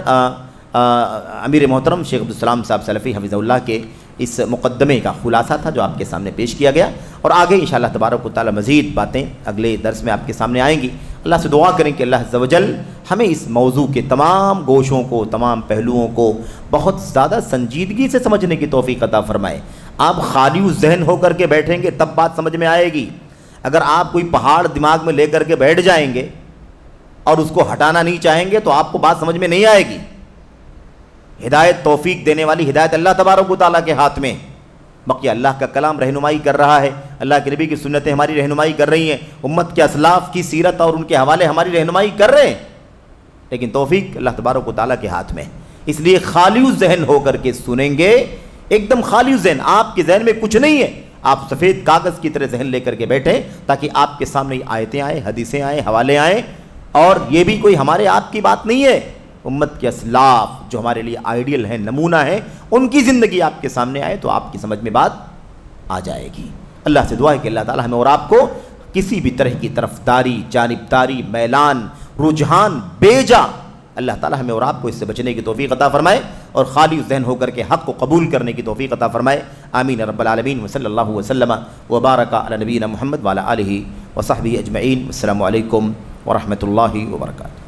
امیر محترم شیخ عبدالسلام صاحب سلفی حفظہ اللہ کے اس مقدمے کا خلاصہ تھا جو آپ کے سامنے پیش کیا گیا، اور آگے انشاءاللہ تبارک و تعالی مزید باتیں اگلے درس میں آپ کے سامنے آئیں گی۔ اللہ سے دعا کریں کہ اللہ عز و جل ہمیں اس موضوع کے تمام گوشوں کو، تمام پہلوؤں کو بہت زیادہ سنجیدگی سے سمجھنے کی توفیق عطا فرمائے۔ آپ خالی ذہن ہو کر کے بیٹھیں گے تب بات سمجھ میں آئے گی۔ اگر آپ کوئی پہاڑ دماغ میں لے کر کے بیٹھ جائیں گے اور اس کو ہٹانا نہیں چاہیں گے تو آپ کو بات سمجھ میں نہیں آئے گی۔ ہدایت، توفیق دینے والی ہدایت اللہ تبارک و تعالیٰ کے ہاتھ میں، باقی اللہ کا کلام رہنمائی کر رہا ہے، اللہ کے نبی کی سنتیں ہماری رہنمائی کر رہی ہیں، امت کے اسلاف کی سیرت اور ان کے حوالے ہماری رہنمائی کر رہے ہیں، لیکن توفیق اللہ تبارک و تعالیٰ کے ہاتھ میں۔ اس لیے خالی ذہن ہو کر کے سنیں گے، ایک دم خالی ذہن، آپ کے ذہن میں کچھ نہیں ہے، آپ سفید کاغذ کی طرح ذہن لے کر کے بیٹھیں تاکہ آپ کے سامنے آیتیں آئیں، حدیثیں آئیں، حوالے آئیں، اور یہ بھی کوئی ہمارے آپ کی بات نہیں ہے، امت کے اسلاف جو ہمارے لیے آئیڈیل ہیں، نمونہ ہیں، ان کی زندگی آپ کے سامنے آئے تو آپ کی سمجھ میں بات آ جائے گی۔ اللہ سے دعا ہے کہ اللہ تعالی ہمیں اور آپ کو کسی بھی طرح کی طرفداری، جانبداری، میلان، رجحان، بیجا، اللہ تعالی ہمیں اور آپ کو اس سے بچنے کی توفیق عطا فرمائے اور خالی ذہن ہو کر کے حق کو قبول کرنے کی توفیق عطا فرمائے۔ آمین رب العالمین، وصلی اللہ وسلم وبارک علی نبینا محمد وعلی آلہ وصحبہ اجمعین۔ السلام علیکم ورحمۃ اللہ وبرکاتہ۔